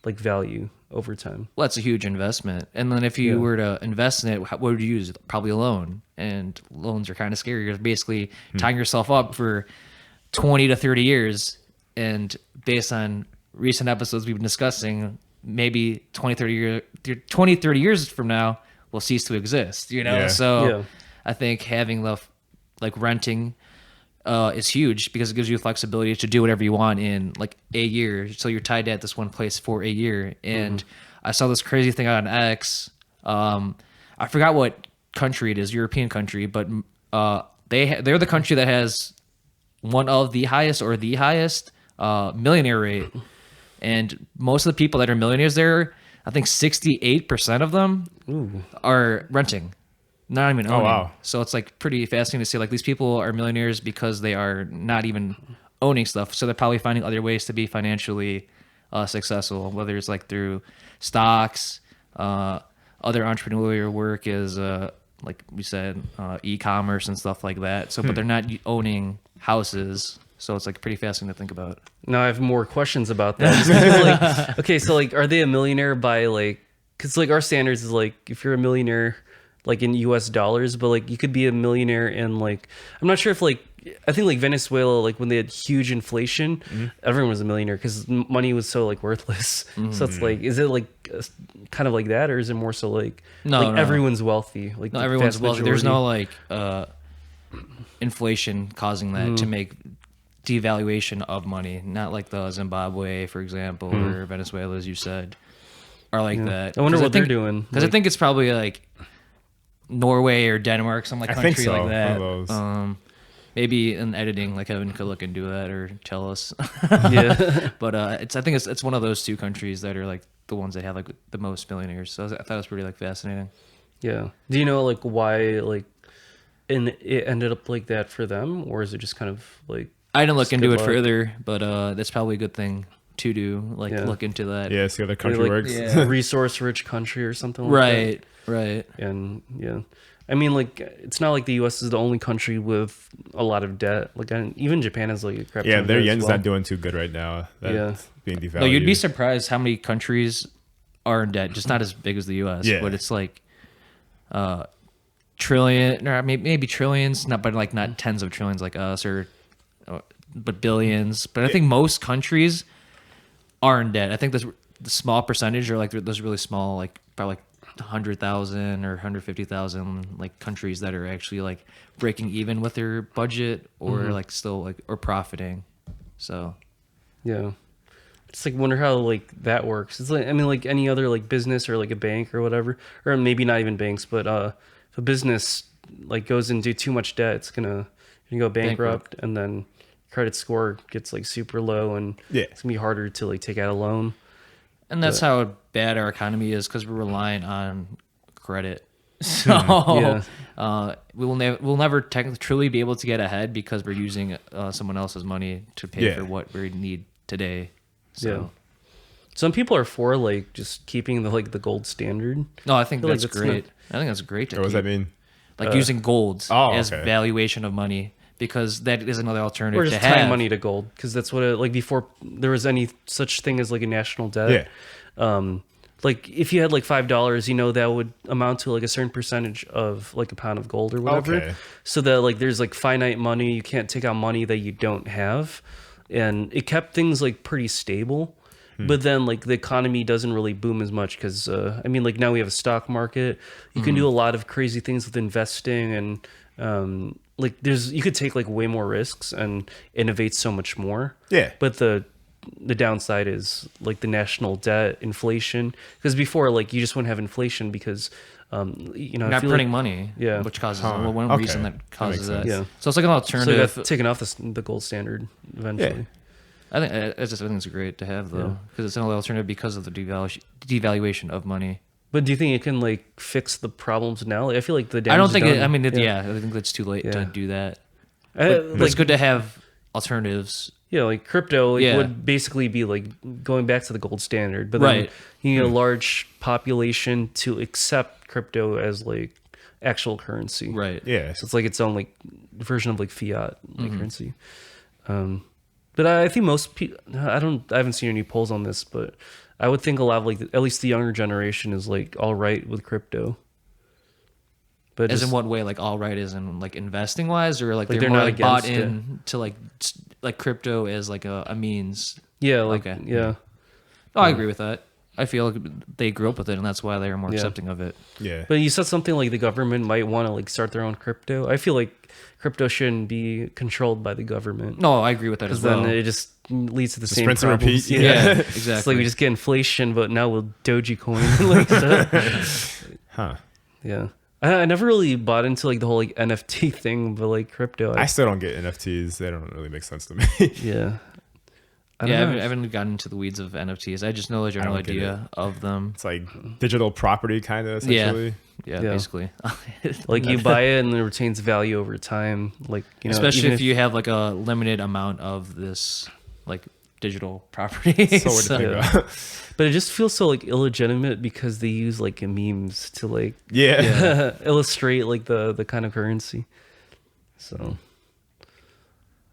value over time? Well, that's a huge investment. And then if you were to invest in it, what would you use? Probably a loan. And loans are kind of scary. You're basically tying yourself up for 20 to 30 years. And based on recent episodes we've been discussing, maybe 20, 30 years from now will cease to exist, Yeah. So I think having the like renting is huge because it gives you flexibility to do whatever you want in like a year. So you're tied at this one place for a year. And I saw this crazy thing on X. I forgot what country it is, European country, but they're the country that has one of the highest or the highest millionaire rate. And most of the people that are millionaires there, I think 68% of them are renting. Not even owning. Oh, wow. So it's like pretty fascinating to see like these people are millionaires because they are not even owning stuff. So they're probably finding other ways to be financially successful, whether it's like through stocks, other entrepreneurial work is like we said, e-commerce and stuff like that. So, but they're not owning houses. So it's like pretty fascinating to think about. Now I have more questions about that. Just 'cause, like, okay, so like, are they a millionaire by like? Because like our standards is like if you're a millionaire like in US dollars, but like you could be a millionaire in like, I'm not sure if like, I think like Venezuela, like when they had huge inflation, everyone was a millionaire because money was so like worthless. So it's like, is it like kind of like that, or is it more so like No. everyone's wealthy? Like No, the everyone's vast wealthy. There's majority? no like inflation causing that to make devaluation of money. Not like the Zimbabwe, for example, or Venezuela, as you said, are like that. I wonder what they're think, doing. Because I think it's probably like Norway or Denmark, some like I country think so, like one that. of those. Maybe in editing, like Evan could look into that or tell us. Yeah. But I think it's one of those two countries that are like the ones that have like the most millionaires. So I thought it was pretty like fascinating. Yeah. Do you know like why like it ended up like that for them, or is it just kind of like? I didn't look just into good it luck? further, but that's probably a good thing to do. Like look into that. Yeah, see how the They're, country like, works. resource-rich country or something like that. Right. And yeah, I mean, like it's not like the U.S. is the only country with a lot of debt. Like even Japan has like a crap. Yeah, ton of their debt as yen's well. not doing too good right now. That's being devalued. No, you'd be surprised how many countries are in debt. Just not as big as the U.S. Yeah. But it's like trillion or maybe trillions, not tens of trillions like us but billions. But I think most countries are in debt. I think the small percentage are like those really small, like probably like 100,000 or 150,000 like countries that are actually like breaking even with their budget or like still like or profiting. So Yeah. Just like wonder how like that works. It's like, I mean, like any other like business or like a bank or whatever, or maybe not even banks, but if a business like goes into too much debt, it's gonna go bankrupt, and then credit score gets like super low, and it's gonna be harder to like take out a loan. and that's how bad our economy is because we're relying on credit. So we'll never technically truly be able to get ahead because we're using someone else's money to pay for what we need today. So some people are for like just keeping the gold standard. no, I think that's great. I think that's great. What does that mean? Like using gold as okay. valuation of money, because that is another alternative Or just to have. tying money to gold, because that's what like before there was any such thing as like a national debt. Like if you had like $5, that would amount to like a certain percentage of like a pound of gold or whatever. Okay. So that like there's like finite money, you can't take out money that you don't have, and it kept things like pretty stable. But then like the economy doesn't really boom as much because like now we have a stock market. You can do a lot of crazy things with investing, and like you could take like way more risks and innovate so much more. Yeah. But the downside is like the national debt, inflation, because before like you just wouldn't have inflation because not printing money, which causes one reason that causes that. Yeah. So it's like an alternative. So taken off the gold standard eventually. Yeah. I think it's great to have though, because it's another alternative because of the devaluation of money. But do you think it can like fix the problems now? I feel like the damage I don't think. is done. I think it's too late to do that. But Like, it's good to have alternatives. Yeah, like crypto would basically be like going back to the gold standard, but then Right. you need a large population to accept crypto as like actual currency. Right. Yeah. So it's like its own like version of like fiat like currency. But I think most people, I haven't seen any polls on this, but I would think a lot of like at least the younger generation is like all right with crypto. But As in what way? Like all right, as in like investing wise, or like they're more not like bought against in to like crypto as like a means. Yeah, like Okay. yeah. Oh, I agree with that. I feel like they grew up with it, and that's why they are more accepting of it. Yeah. But you said something like the government might want to like start their own crypto. I feel like crypto shouldn't be controlled by the government. No, I agree with that as Because well. then it just leads to the same rinse and problems. repeat. yeah, It's exactly. like we just get inflation, but now with Dogecoin. Like stuff. Huh. Yeah. I never really bought into like the whole like NFT thing, but like crypto. I still don't get NFTs. They don't really make sense to me. Yeah. I haven't gotten into the weeds of NFTs. I just know the general don't get idea of them. It's like digital property, kind of, essentially. Yeah, Yeah. basically. Like you buy it and it retains value over time. Like, Especially even if you have like a limited amount of this like digital property. So weird to think Yeah. about. But it just feels so like illegitimate because they use like memes to like Yeah. illustrate like the kind of currency. So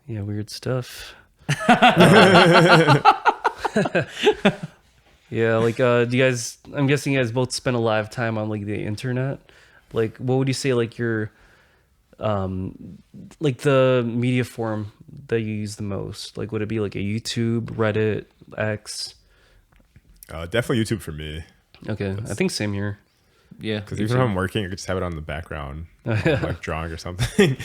yeah, weird stuff. Yeah, like do you guys, I'm guessing you guys both spend a lot of time on like the internet. Like what would you say like your like the media form that you use the most? Like would it be like a YouTube, Reddit, X? Definitely YouTube for me. Okay, I think same here. Yeah. Because even if I'm working, I could just have it on the background, like drawing or something.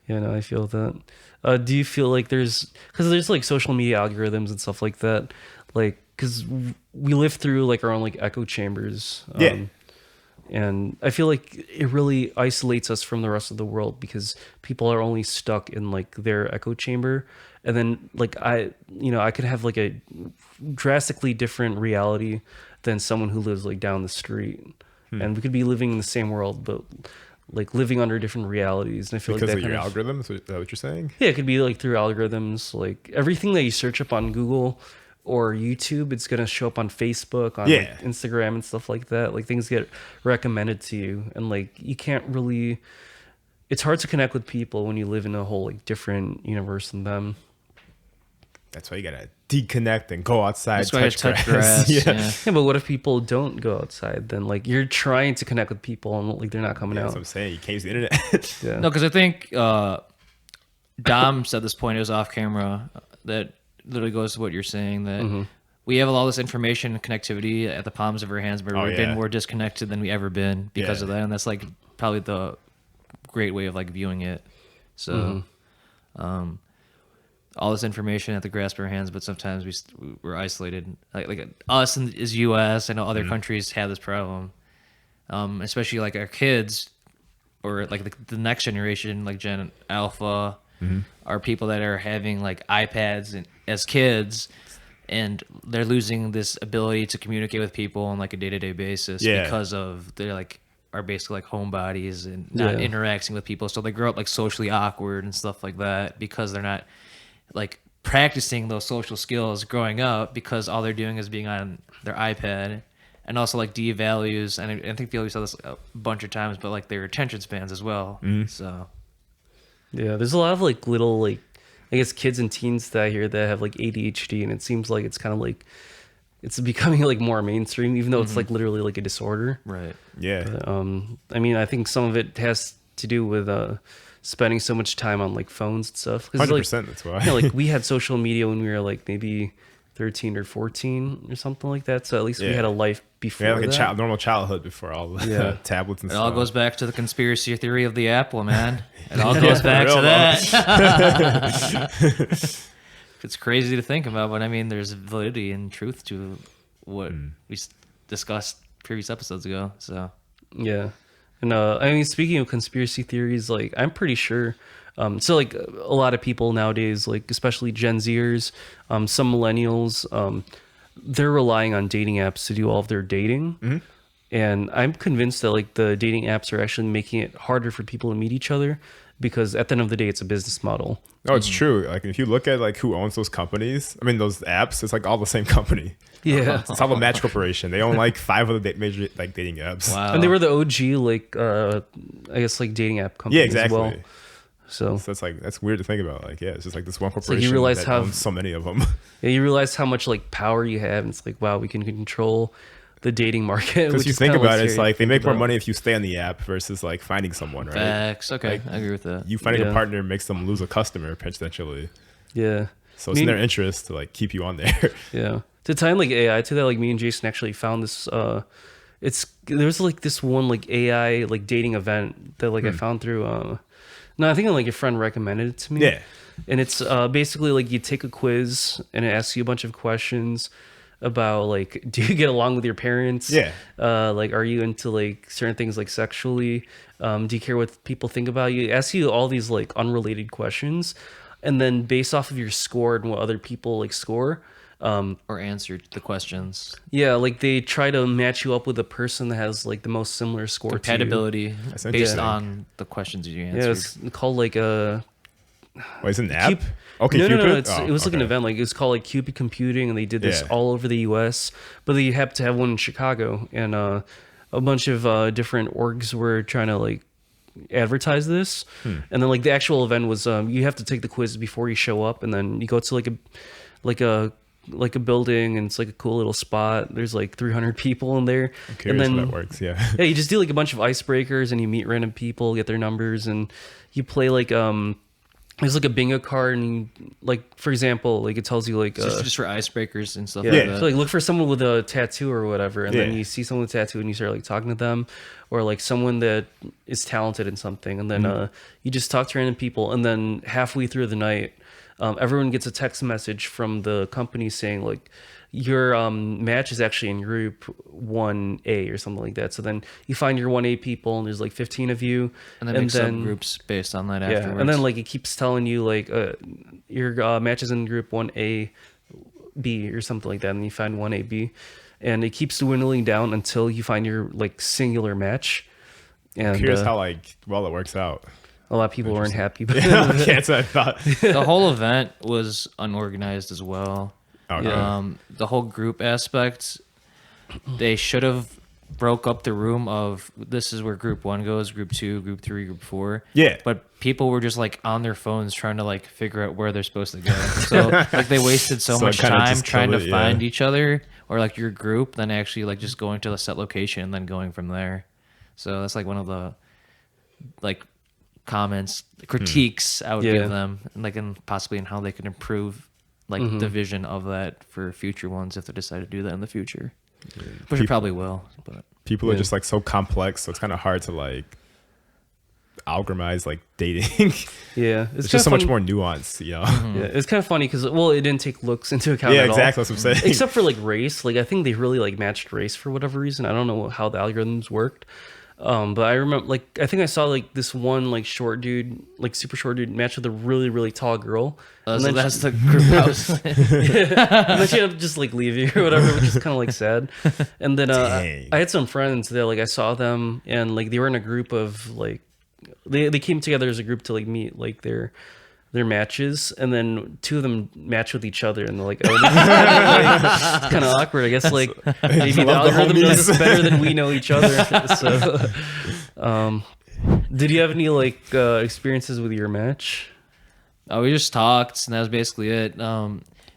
Yeah, no, I feel that. Do you feel like because there's like social media algorithms and stuff like that, like because we live through like our own like echo chambers. Yeah. And I feel like it really isolates us from the rest of the world because people are only stuck in like their echo chamber. And then like I could have like a drastically different reality than someone who lives like down the street. And we could be living in the same world, but like living under different realities. And I feel Because like of that your kind of, algorithms? Is that what you're saying? yeah, it could be like through algorithms, like everything that you search up on Google or YouTube, it's going to show up on Facebook, on like, Instagram and stuff like that. Like things get recommended to you, and like you can't really, it's hard to connect with people when you live in a whole like different universe than them. That's why you gotta deconnect and go outside. That's why I touch grass. Yeah. Yeah, but what if people don't go outside? Then like you're trying to connect with people and like they're not coming That's out. what I'm saying. You can't use the internet. Yeah. No, because I think Dom said this point, it was off camera, that literally goes to what you're saying, that we have all this information and connectivity at the palms of our hands, but we've been more disconnected than we ever been because of that. And that's like probably the great way of like viewing it. So all this information at the grasp of our hands, but sometimes we're isolated. Like us is U.S. I know other countries have this problem, especially like our kids or like the next generation, like Gen Alpha, are people that are having like iPads as kids, and they're losing this ability to communicate with people on like a day-to-day basis because of they're like are basically like homebodies and not interacting with people. So they grow up like socially awkward and stuff like that because they're not like practicing those social skills growing up because all they're doing is being on their iPad. And also like devalues, and I think Felix said this a bunch of times, but like their attention spans as well. So yeah, there's a lot of like little like I guess kids and teens that I hear that have like ADHD, and it seems like it's kind of like it's becoming like more mainstream, even though it's like literally like a disorder. right, Yeah. But, I mean, I think some of it has to do with spending so much time on like phones and stuff. 100%. Like, That's why. you know, like we had social media when we were like maybe 13 or 14 or something like that. So at least we had a life before. Yeah, like that. a normal childhood before all the tablets and it stuff. all goes back to the conspiracy theory of the apple, man. It all goes back to that. It's crazy to think about, but I mean, there's validity and truth to what we discussed previous episodes ago. So yeah, and I mean, speaking of conspiracy theories, like I'm pretty sure. So like a lot of people nowadays, like especially Gen Zers, some millennials, they're relying on dating apps to do all of their dating. And I'm convinced that like the dating apps are actually making it harder for people to meet each other because at the end of the day, it's a business model. No, it's true. Like if you look at like who owns those companies, I mean those apps, it's like all the same company. Yeah. It's all the Match Corporation. They own like 5 of the major like dating apps. wow, And they were the OG, like, I guess like dating app companies Yeah, exactly. as well. So So it's like that's weird to think about. Like, yeah, it's just like this one like corporation you realize that how owns so many of them. yeah, you realize how much like power you have. And it's like, wow, we can control the dating market. Because Which you is think kinda, about it, it's scary like to they think make more about. money if you stay on the app versus like finding someone, right? facts. Okay, I agree with that. You finding Yeah. a partner makes them lose a customer potentially. Yeah. So it's in their interest to like keep you on there. Yeah. To tie in like AI to that, like me and Jason actually found this there's like this one like AI like dating event that like I found through no, I think like your friend recommended it to me. Yeah. And it's basically like you take a quiz and it asks you a bunch of questions about like do you get along with your parents? Yeah. Like are you into like certain things like sexually? Do you care what people think about you? It asks you all these like unrelated questions. And then based off of your score and what other people like score, Or answer the questions. yeah, like they try to match you up with a person that has like the most similar score to you. Compatibility That's based interesting. on the questions you answered. Yeah, it's called like a Wait, it's an app? Cup- Okay, no, Cupid? no, it's, Oh, it was like an okay. event. Like it was called like Cupid Computing, and they did this Yeah. all over the U.S. But they happened to have one in Chicago, and a bunch of different orgs were trying to like advertise this. And then like the actual event was you have to take the quiz before you show up, and then you go to like a building, and it's like a cool little spot. There's like 300 people in there, I'm curious and how then that works. Yeah. yeah, you just do like a bunch of icebreakers, and you meet random people, get their numbers, and you play like there's like a bingo card, and you, like for example, like it tells you like just for icebreakers and stuff yeah, like that. so like look for someone with a tattoo or whatever, and then Yeah. you see someone with a tattoo and you start like talking to them, or like someone that is talented in something, and then you just talk to random people, and then halfway through the night, everyone gets a text message from the company saying like your match is actually in group 1A or something like that. So then you find your 1A people, and there's like 15 of you, and then make subgroups based on that yeah, afterwards. and then like it keeps telling you like your match is in group 1A B or something like that, and you find 1AB, and it keeps dwindling down until you find your like singular match. And Curious how like well it works out. a lot of people weren't happy, but Can't say I thought. the whole event was unorganized as well. Okay. The whole group aspect, they should have broke up the room of this is where group 1 goes, group 2, group 3, group 4. Yeah. But people were just like on their phones trying to like figure out where they're supposed to go. So like they wasted so So it much kinda time just trying to killed it, yeah. find each other or like your group than actually like just going to the set location and then going from there. So that's like one of the like comments, critiques I would Yeah. give them, and like and possibly in how they could improve like the vision of that for future ones if they decide to do that in the future, which it probably will. But People are just like so complex, so it's kind of hard to like algorithmize like dating. yeah, It's just so much more nuanced, you know. Yeah, it's kind of funny because well, it didn't take looks into account. Yeah, at all. exactly. That's what I'm saying. Except for like race. Like I think they really like matched race for whatever reason. I don't know how the algorithms worked. But I remember, like, I think I saw like this one like short dude, like super short dude, match with a really really tall girl. And then that's the group I was in. and then she ended up just like leaving or whatever, which is kind of like sad. And then Dang. I had some friends that like I saw them and like they were in a group of like they came together as a group to like meet like their matches, and then two of them match with each other, and they're like, oh, this is it's kind of awkward. I guess like maybe the algorithm knows us better than we know each other. So, did you have any like experiences with your match? Oh, we just talked, and that was basically it.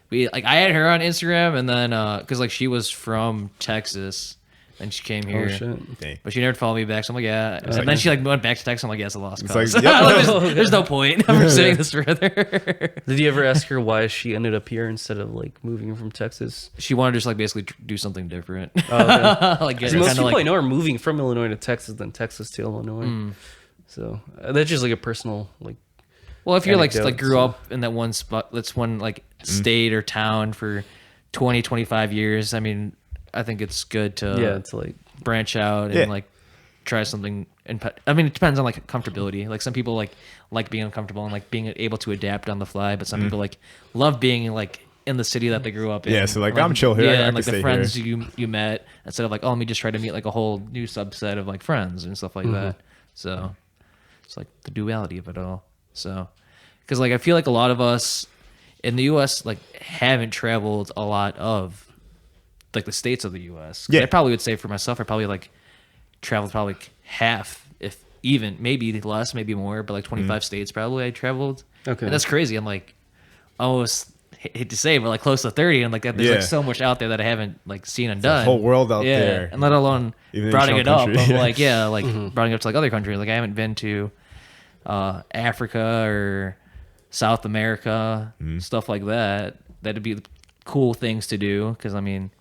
We like I had her on Instagram, and then because like she was from Texas, and she came here. Oh shit! Dang. But she never followed me back, so I'm like, yeah. And then she like went back to Texas. I'm like, yeah, it's a lost cause. like, yep. There's no point. I'm pursuing this further. Did you ever ask her why she ended up here instead of like moving from Texas? She wanted to just like basically do something different. Oh, okay. Like Most kinda people like, I know are moving from Illinois to Texas than Texas to Illinois. So that's just like a personal like. well, if you're like anecdote, grew so- up in that one spot, that's one like state or town for 20, 25 years. I mean, I think it's good to Yeah, it's like branch out and Yeah. like try something. And I mean, it depends on like comfortability. Like some people like being uncomfortable and like being able to adapt on the fly, but some people like love being like in the city that they grew up in. Yeah, so, like, I'm chill here. I Yeah, and can like the stay friends you met instead of like, oh, let me just try to meet like a whole new subset of like friends and stuff like that. So it's like the duality of it all. So because like I feel like a lot of us in the U.S. like haven't traveled a lot of like the states of the U.S. 'Cause Yeah. I probably would say for myself, I probably like traveled probably like half, if even maybe less, maybe more, but like 25 states probably I traveled. Okay. And that's crazy. I'm like almost hate to say, but like close to 30, and like there's Yeah. like so much out there that I haven't like seen and done. The whole world out yeah. there. And let alone Even in broadening your it own up. country, Of yeah. like like broadening it up to like other countries. Like I haven't been to Africa or South America, stuff like that. That'd be cool things to do because I mean,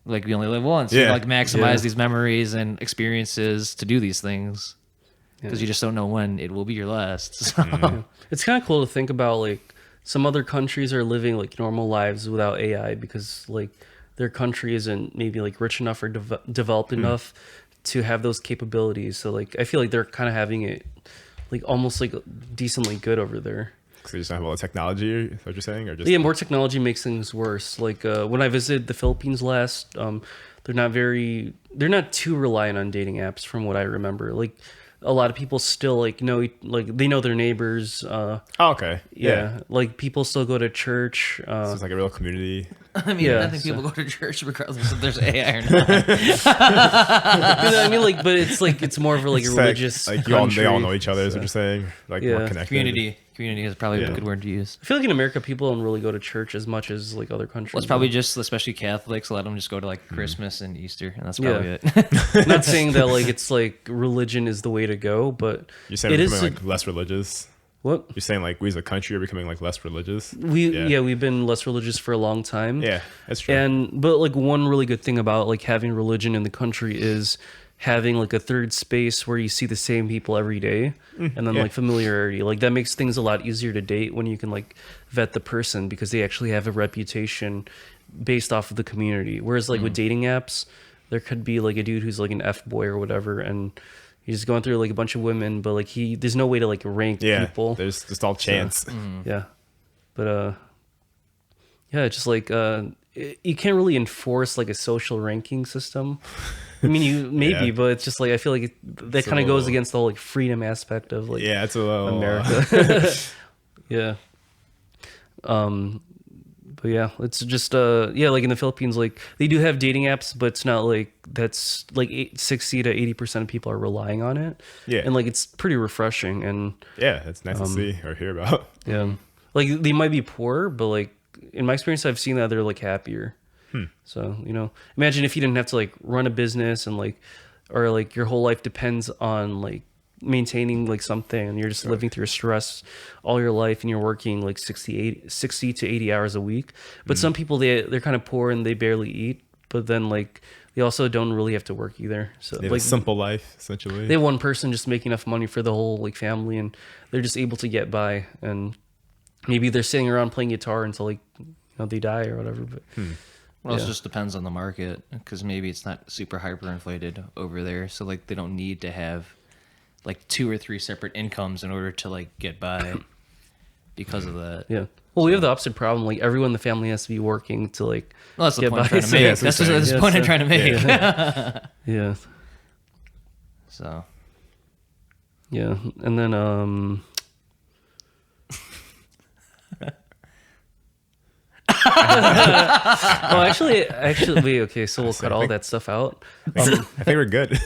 like we only live once. Yeah. You like maximize Yeah. these memories and experiences to do these things because you just don't know when it will be your last. So. it's kind of cool to think about like some other countries are living like normal lives without AI because like their country isn't maybe like rich enough or developed enough to have those capabilities. So like I feel like they're kind of having it like almost like decently good over there. So you just don't have all the technology, is what you're saying? Or just Yeah, more technology makes things worse. Like when I visited the Philippines last, they're not too reliant on dating apps from what I remember. Like a lot of people still like they know their neighbors. Oh, okay. Yeah, like people still go to church. So it's like a real community. I mean, Yeah, I think so- people go to church regardless if there's AI or not. You know what I mean, like, but it's like it's more of like a It's religious. like they all country, know each other, is so. what you're saying? Like Yeah. more connected. Community is probably a Yeah. good word to use. I feel like in America, people don't really go to church as much as like other countries. Well, it's probably just, especially Catholics, a lot of them just go to like Christmas and Easter, and that's probably Yeah. it. I'm not saying that like it's like religion is the way to go, but You're saying it we're is becoming like less religious? what You're saying like we as a country are becoming like less religious? we've been less religious for a long time. Yeah, that's true. But like one really good thing about like having religion in the country is having like a third space where you see the same people every day, and then yeah. like familiarity, like that makes things a lot easier to date when you can like vet the person because they actually have a reputation based off of the community. Whereas like with dating apps, there could be like a dude who's like an F boy or whatever, and he's going through like a bunch of women, but like there's no way to like rank yeah, people. there's just all chance. Yeah, but yeah, it's just like you can't really enforce like a social ranking system. I mean, you maybe, Yeah. but it's just like I feel like that It's a kind of goes little- against the whole like freedom aspect of like Yeah, it's a little America. Yeah. But yeah, it's just like in the Philippines, like they do have dating apps, but it's not like that's like 60 to 80% of people are relying on it. Yeah. And like it's pretty refreshing, and yeah, it's nice to see or hear about. yeah, like they might be poor, but like in my experience, I've seen that they're like happier. So, imagine if you didn't have to like run a business and like, or like your whole life depends on like maintaining like something, and you're just living through stress all your life, and you're working like 60 to 80 hours a week. But some people, they're kind of poor and they barely eat, but then like they also don't really have to work either. So They have like a simple life, essentially. they have one person just making enough money for the whole like family, and they're just able to get by, and maybe they're sitting around playing guitar until like they die or whatever. But Well, it just depends on the market, because maybe it's not super hyperinflated over there, so like they don't need to have like 2 or 3 separate incomes in order to like get by because of that. Yeah. Well, we have the opposite problem. Like everyone in the family has to be working to like. Well, that's the get point I'm by. trying to make. That's the point I'm trying to make. Yeah. So. Yeah, and then well, actually, wait, okay, so we'll cut all that stuff out. I think we're good.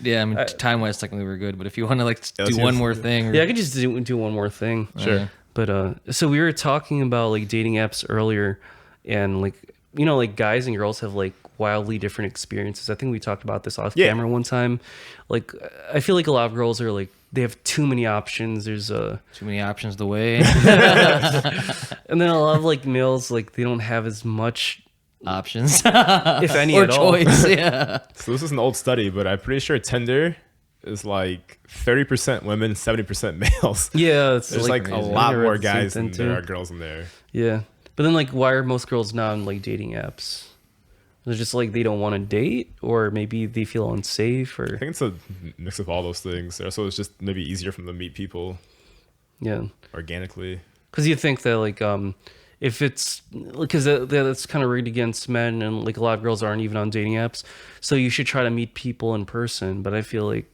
Yeah, I mean, time-wise, technically we're good. But if you want to like do one more thing, yeah, I could just do one more thing. Sure. But so we were talking about like dating apps earlier, and like like guys and girls have like wildly different experiences. I think we talked about this off camera one time. Like, I feel like a lot of girls are like they have too many options. There's too many options the way, and then a lot of like males like they don't have as much options, if any or at choice. all. Yeah. So this is an old study, but I'm pretty sure Tinder is like 30% women, 70% males. Yeah, it's there's like a lot more guys than there are girls in there. Yeah, but then like, why are most girls not on like dating apps? They're just like they don't want to date, or maybe they feel unsafe, or I think it's a mix of all those things. Also, it's just maybe easier for them to meet people. Yeah, organically. Because you think that like if it's because that's kind of rigged against men, and like a lot of girls aren't even on dating apps, so you should try to meet people in person. But I feel like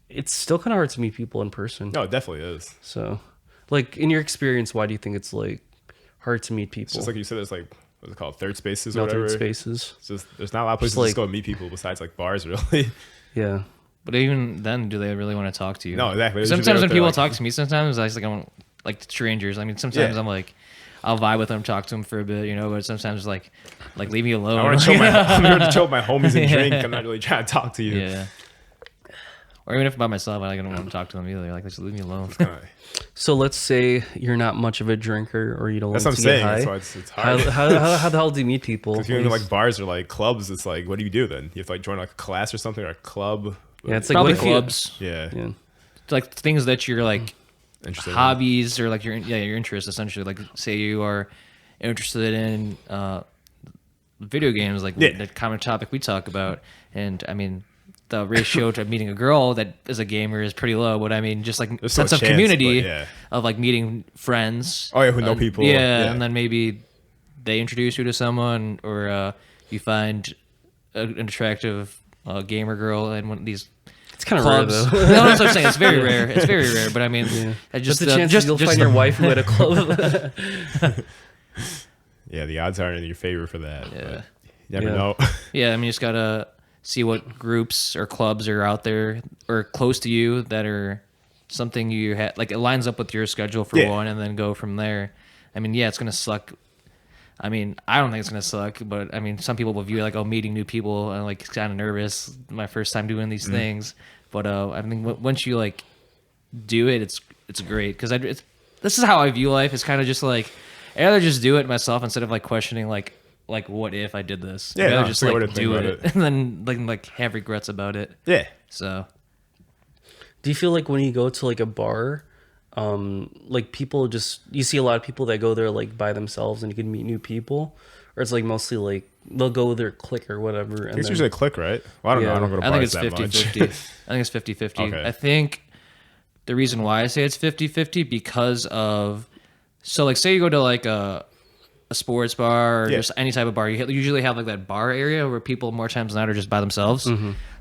it's still kind of hard to meet people in person. No, it definitely is. So, like in your experience, why do you think it's like hard to meet people? It's just like you said, it's like what's it called, third spaces or no, whatever. Third spaces. It's just there's not a lot of places to go meet people besides like bars, really. Yeah. But even then, do they really want to talk to you? No, exactly. Sometimes when people talk to me, sometimes I just like I want like strangers. I mean, sometimes I'm like, I'll vibe with them, talk to them for a bit, but sometimes like leave me alone. I want to chill I'm chill with my homies and drink. I'm not really trying to talk to you. Yeah. Or even if I'm by myself, I don't want to talk to them either. Like, just leave me alone. So let's say you're not much of a drinker, or you don't. That's like what I'm to get saying. high. That's why it's hard. How the hell do you meet people? If you're in like bars or like clubs, it's like, what do you do then? You have to like join like a class or something, or a club. Yeah, it's like probably clubs. Yeah. It's like things that you're like hobbies or like your interests essentially. Like say you are interested in video games, like the common topic we talk about, and I mean the ratio to meeting a girl that is a gamer is pretty low, but I mean just like there's sense no of chance, community of like meeting friends. Oh yeah, who know people. Yeah, and then maybe they introduce you to someone, or you find an attractive gamer girl in one of these. It's kind of rare though. No, that's what I'm saying. It's very rare. It's very rare. But I mean, just the chances you'll find your wife who at a club. Yeah, the odds aren't in your favor for that. Yeah, you never know. Yeah, I mean, you just gotta see what groups or clubs are out there or close to you that are something you like. It lines up with your schedule for one, and then go from there. I mean, yeah, it's gonna suck. I mean, I don't think it's gonna suck, but I mean, some people will view it like, oh, meeting new people, and like kind of nervous. My first time doing these things, but I mean, once you like do it, it's great because this is how I view life. It's kind of just like I'd rather just do it myself instead of like questioning like what if I did this. Yeah, I'd rather no, just like do it and then like have regrets about it. Yeah. So, do you feel like when you go to like a bar? Like people you see a lot of people that go there like by themselves and you can meet new people, or it's like mostly like they'll go with their clique or whatever. It's usually a clique, right? Well, I don't know. I don't go to bars that much. I think it's 50-50. Okay. I think the reason why I say it's 50-50 because of, so like say you go to like a sports bar or just any type of bar, you usually have like that bar area where people more times than not are just by themselves.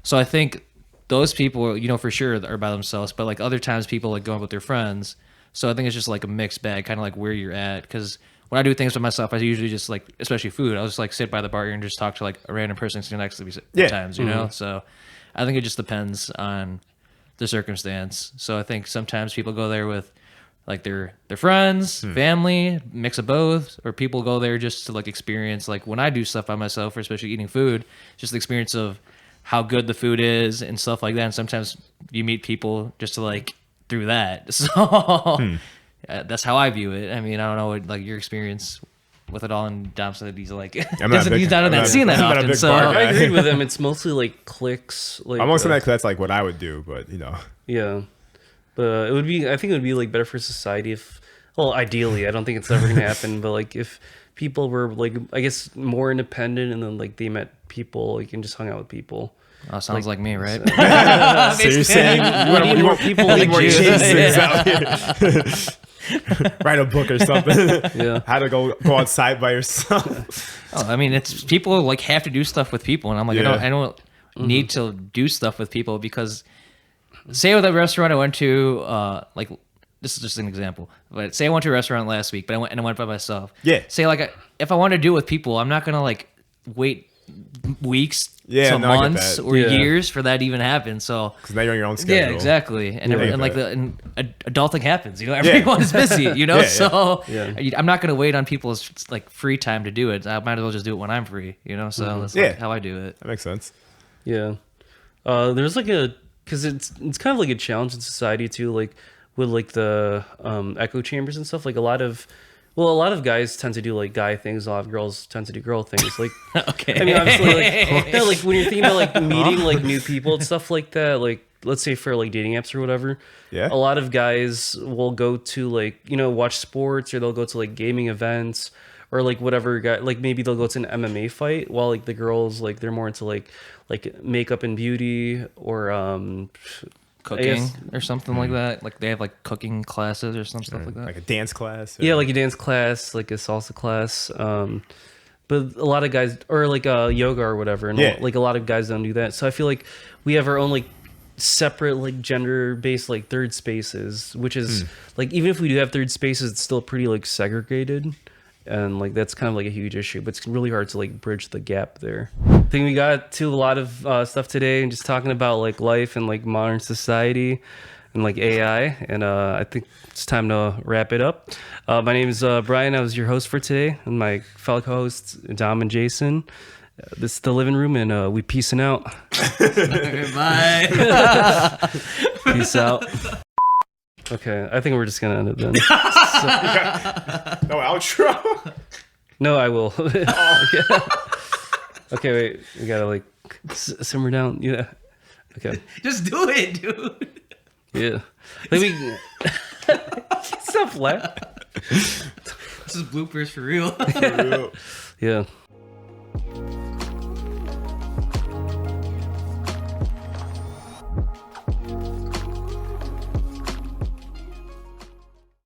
So I think those people, for sure are by themselves, but like other times people like going with their friends. So I think it's just like a mixed bag, kind of like where you're at. Because when I do things with myself, I usually just like, especially food, I'll just like sit by the bar and just talk to like a random person sitting next to me sometimes, you know? So I think it just depends on the circumstance. So I think sometimes people go there with like their friends, family, mix of both, or people go there just to like experience, like when I do stuff by myself, or especially eating food, just the experience of how good the food is and stuff like that. And sometimes you meet people just to like through that. So that's how I view it. I mean, I don't know what like your experience with it all, and Dom said he's like he's not in that scene that often. So I agree with him. It's mostly like cliques. Like I'm mostly that that's like what I would do, but yeah. But I think it would be like better for society if well, ideally, I don't think it's ever gonna happen. But like, if people were like, I guess, more independent, and then like they met people, like, and just hung out with people. Oh, sounds like me, right? So you're saying you want people like more Jasons out here. Write a book or something. Yeah. How to go outside by yourself. Oh, I mean, it's people like have to do stuff with people, and I'm like, I don't need to do stuff with people because, say with a restaurant I went to, like this is just an example, but say I went to a restaurant last week, but I went by myself. Yeah. Say like if I want to do it with people, I'm not gonna like wait weeks to I get months that. or years for that to even happen. So Because now you're on your own schedule. yeah, exactly. And, Yeah, and like that. adulting happens, everyone's busy, Yeah, so yeah. I'm not going to wait on people's like free time to do it. I might as well just do it when I'm free, so that's like how I do it. That makes sense. Yeah. There's like because it's kind of like a challenge in society too, like with like the echo chambers and stuff. Like a lot of guys tend to do like guy things. A lot of girls tend to do girl things. Like, Okay. I mean, obviously, like, like when you're thinking about like meeting like new people and stuff like that, like let's say for like dating apps or whatever. Yeah. A lot of guys will go to like, watch sports, or they'll go to like gaming events, or like whatever guy, like maybe they'll go to an MMA fight, while like the girls, like they're more into like makeup and beauty, or Cooking or something like that. Like they have like cooking classes or some stuff like that. Like a dance class. Or... Yeah, like a dance class, like a salsa class. But a lot of guys, or like yoga or whatever, and like a lot of guys don't do that. So I feel like we have our own like separate like gender-based like third spaces, which is like, even if we do have third spaces, it's still pretty like segregated, and like that's kind of like a huge issue. But it's really hard to like bridge the gap there. I think we got to a lot of stuff today, and just talking about like life and like modern society and like AI, and I think it's time to wrap it up. My name is Bryan. I was your host for today, and my fellow co-hosts Dom and Jason. This is the Livin Room, and we peacing out. Bye. Peace out. Okay, I think we're just gonna end it then. No outro. No, I will. Yeah. Okay, wait. We gotta like simmer down. Yeah. Okay. Just do it, dude. Yeah. Like we. Stop laughing. This is bloopers for real. For real. Yeah.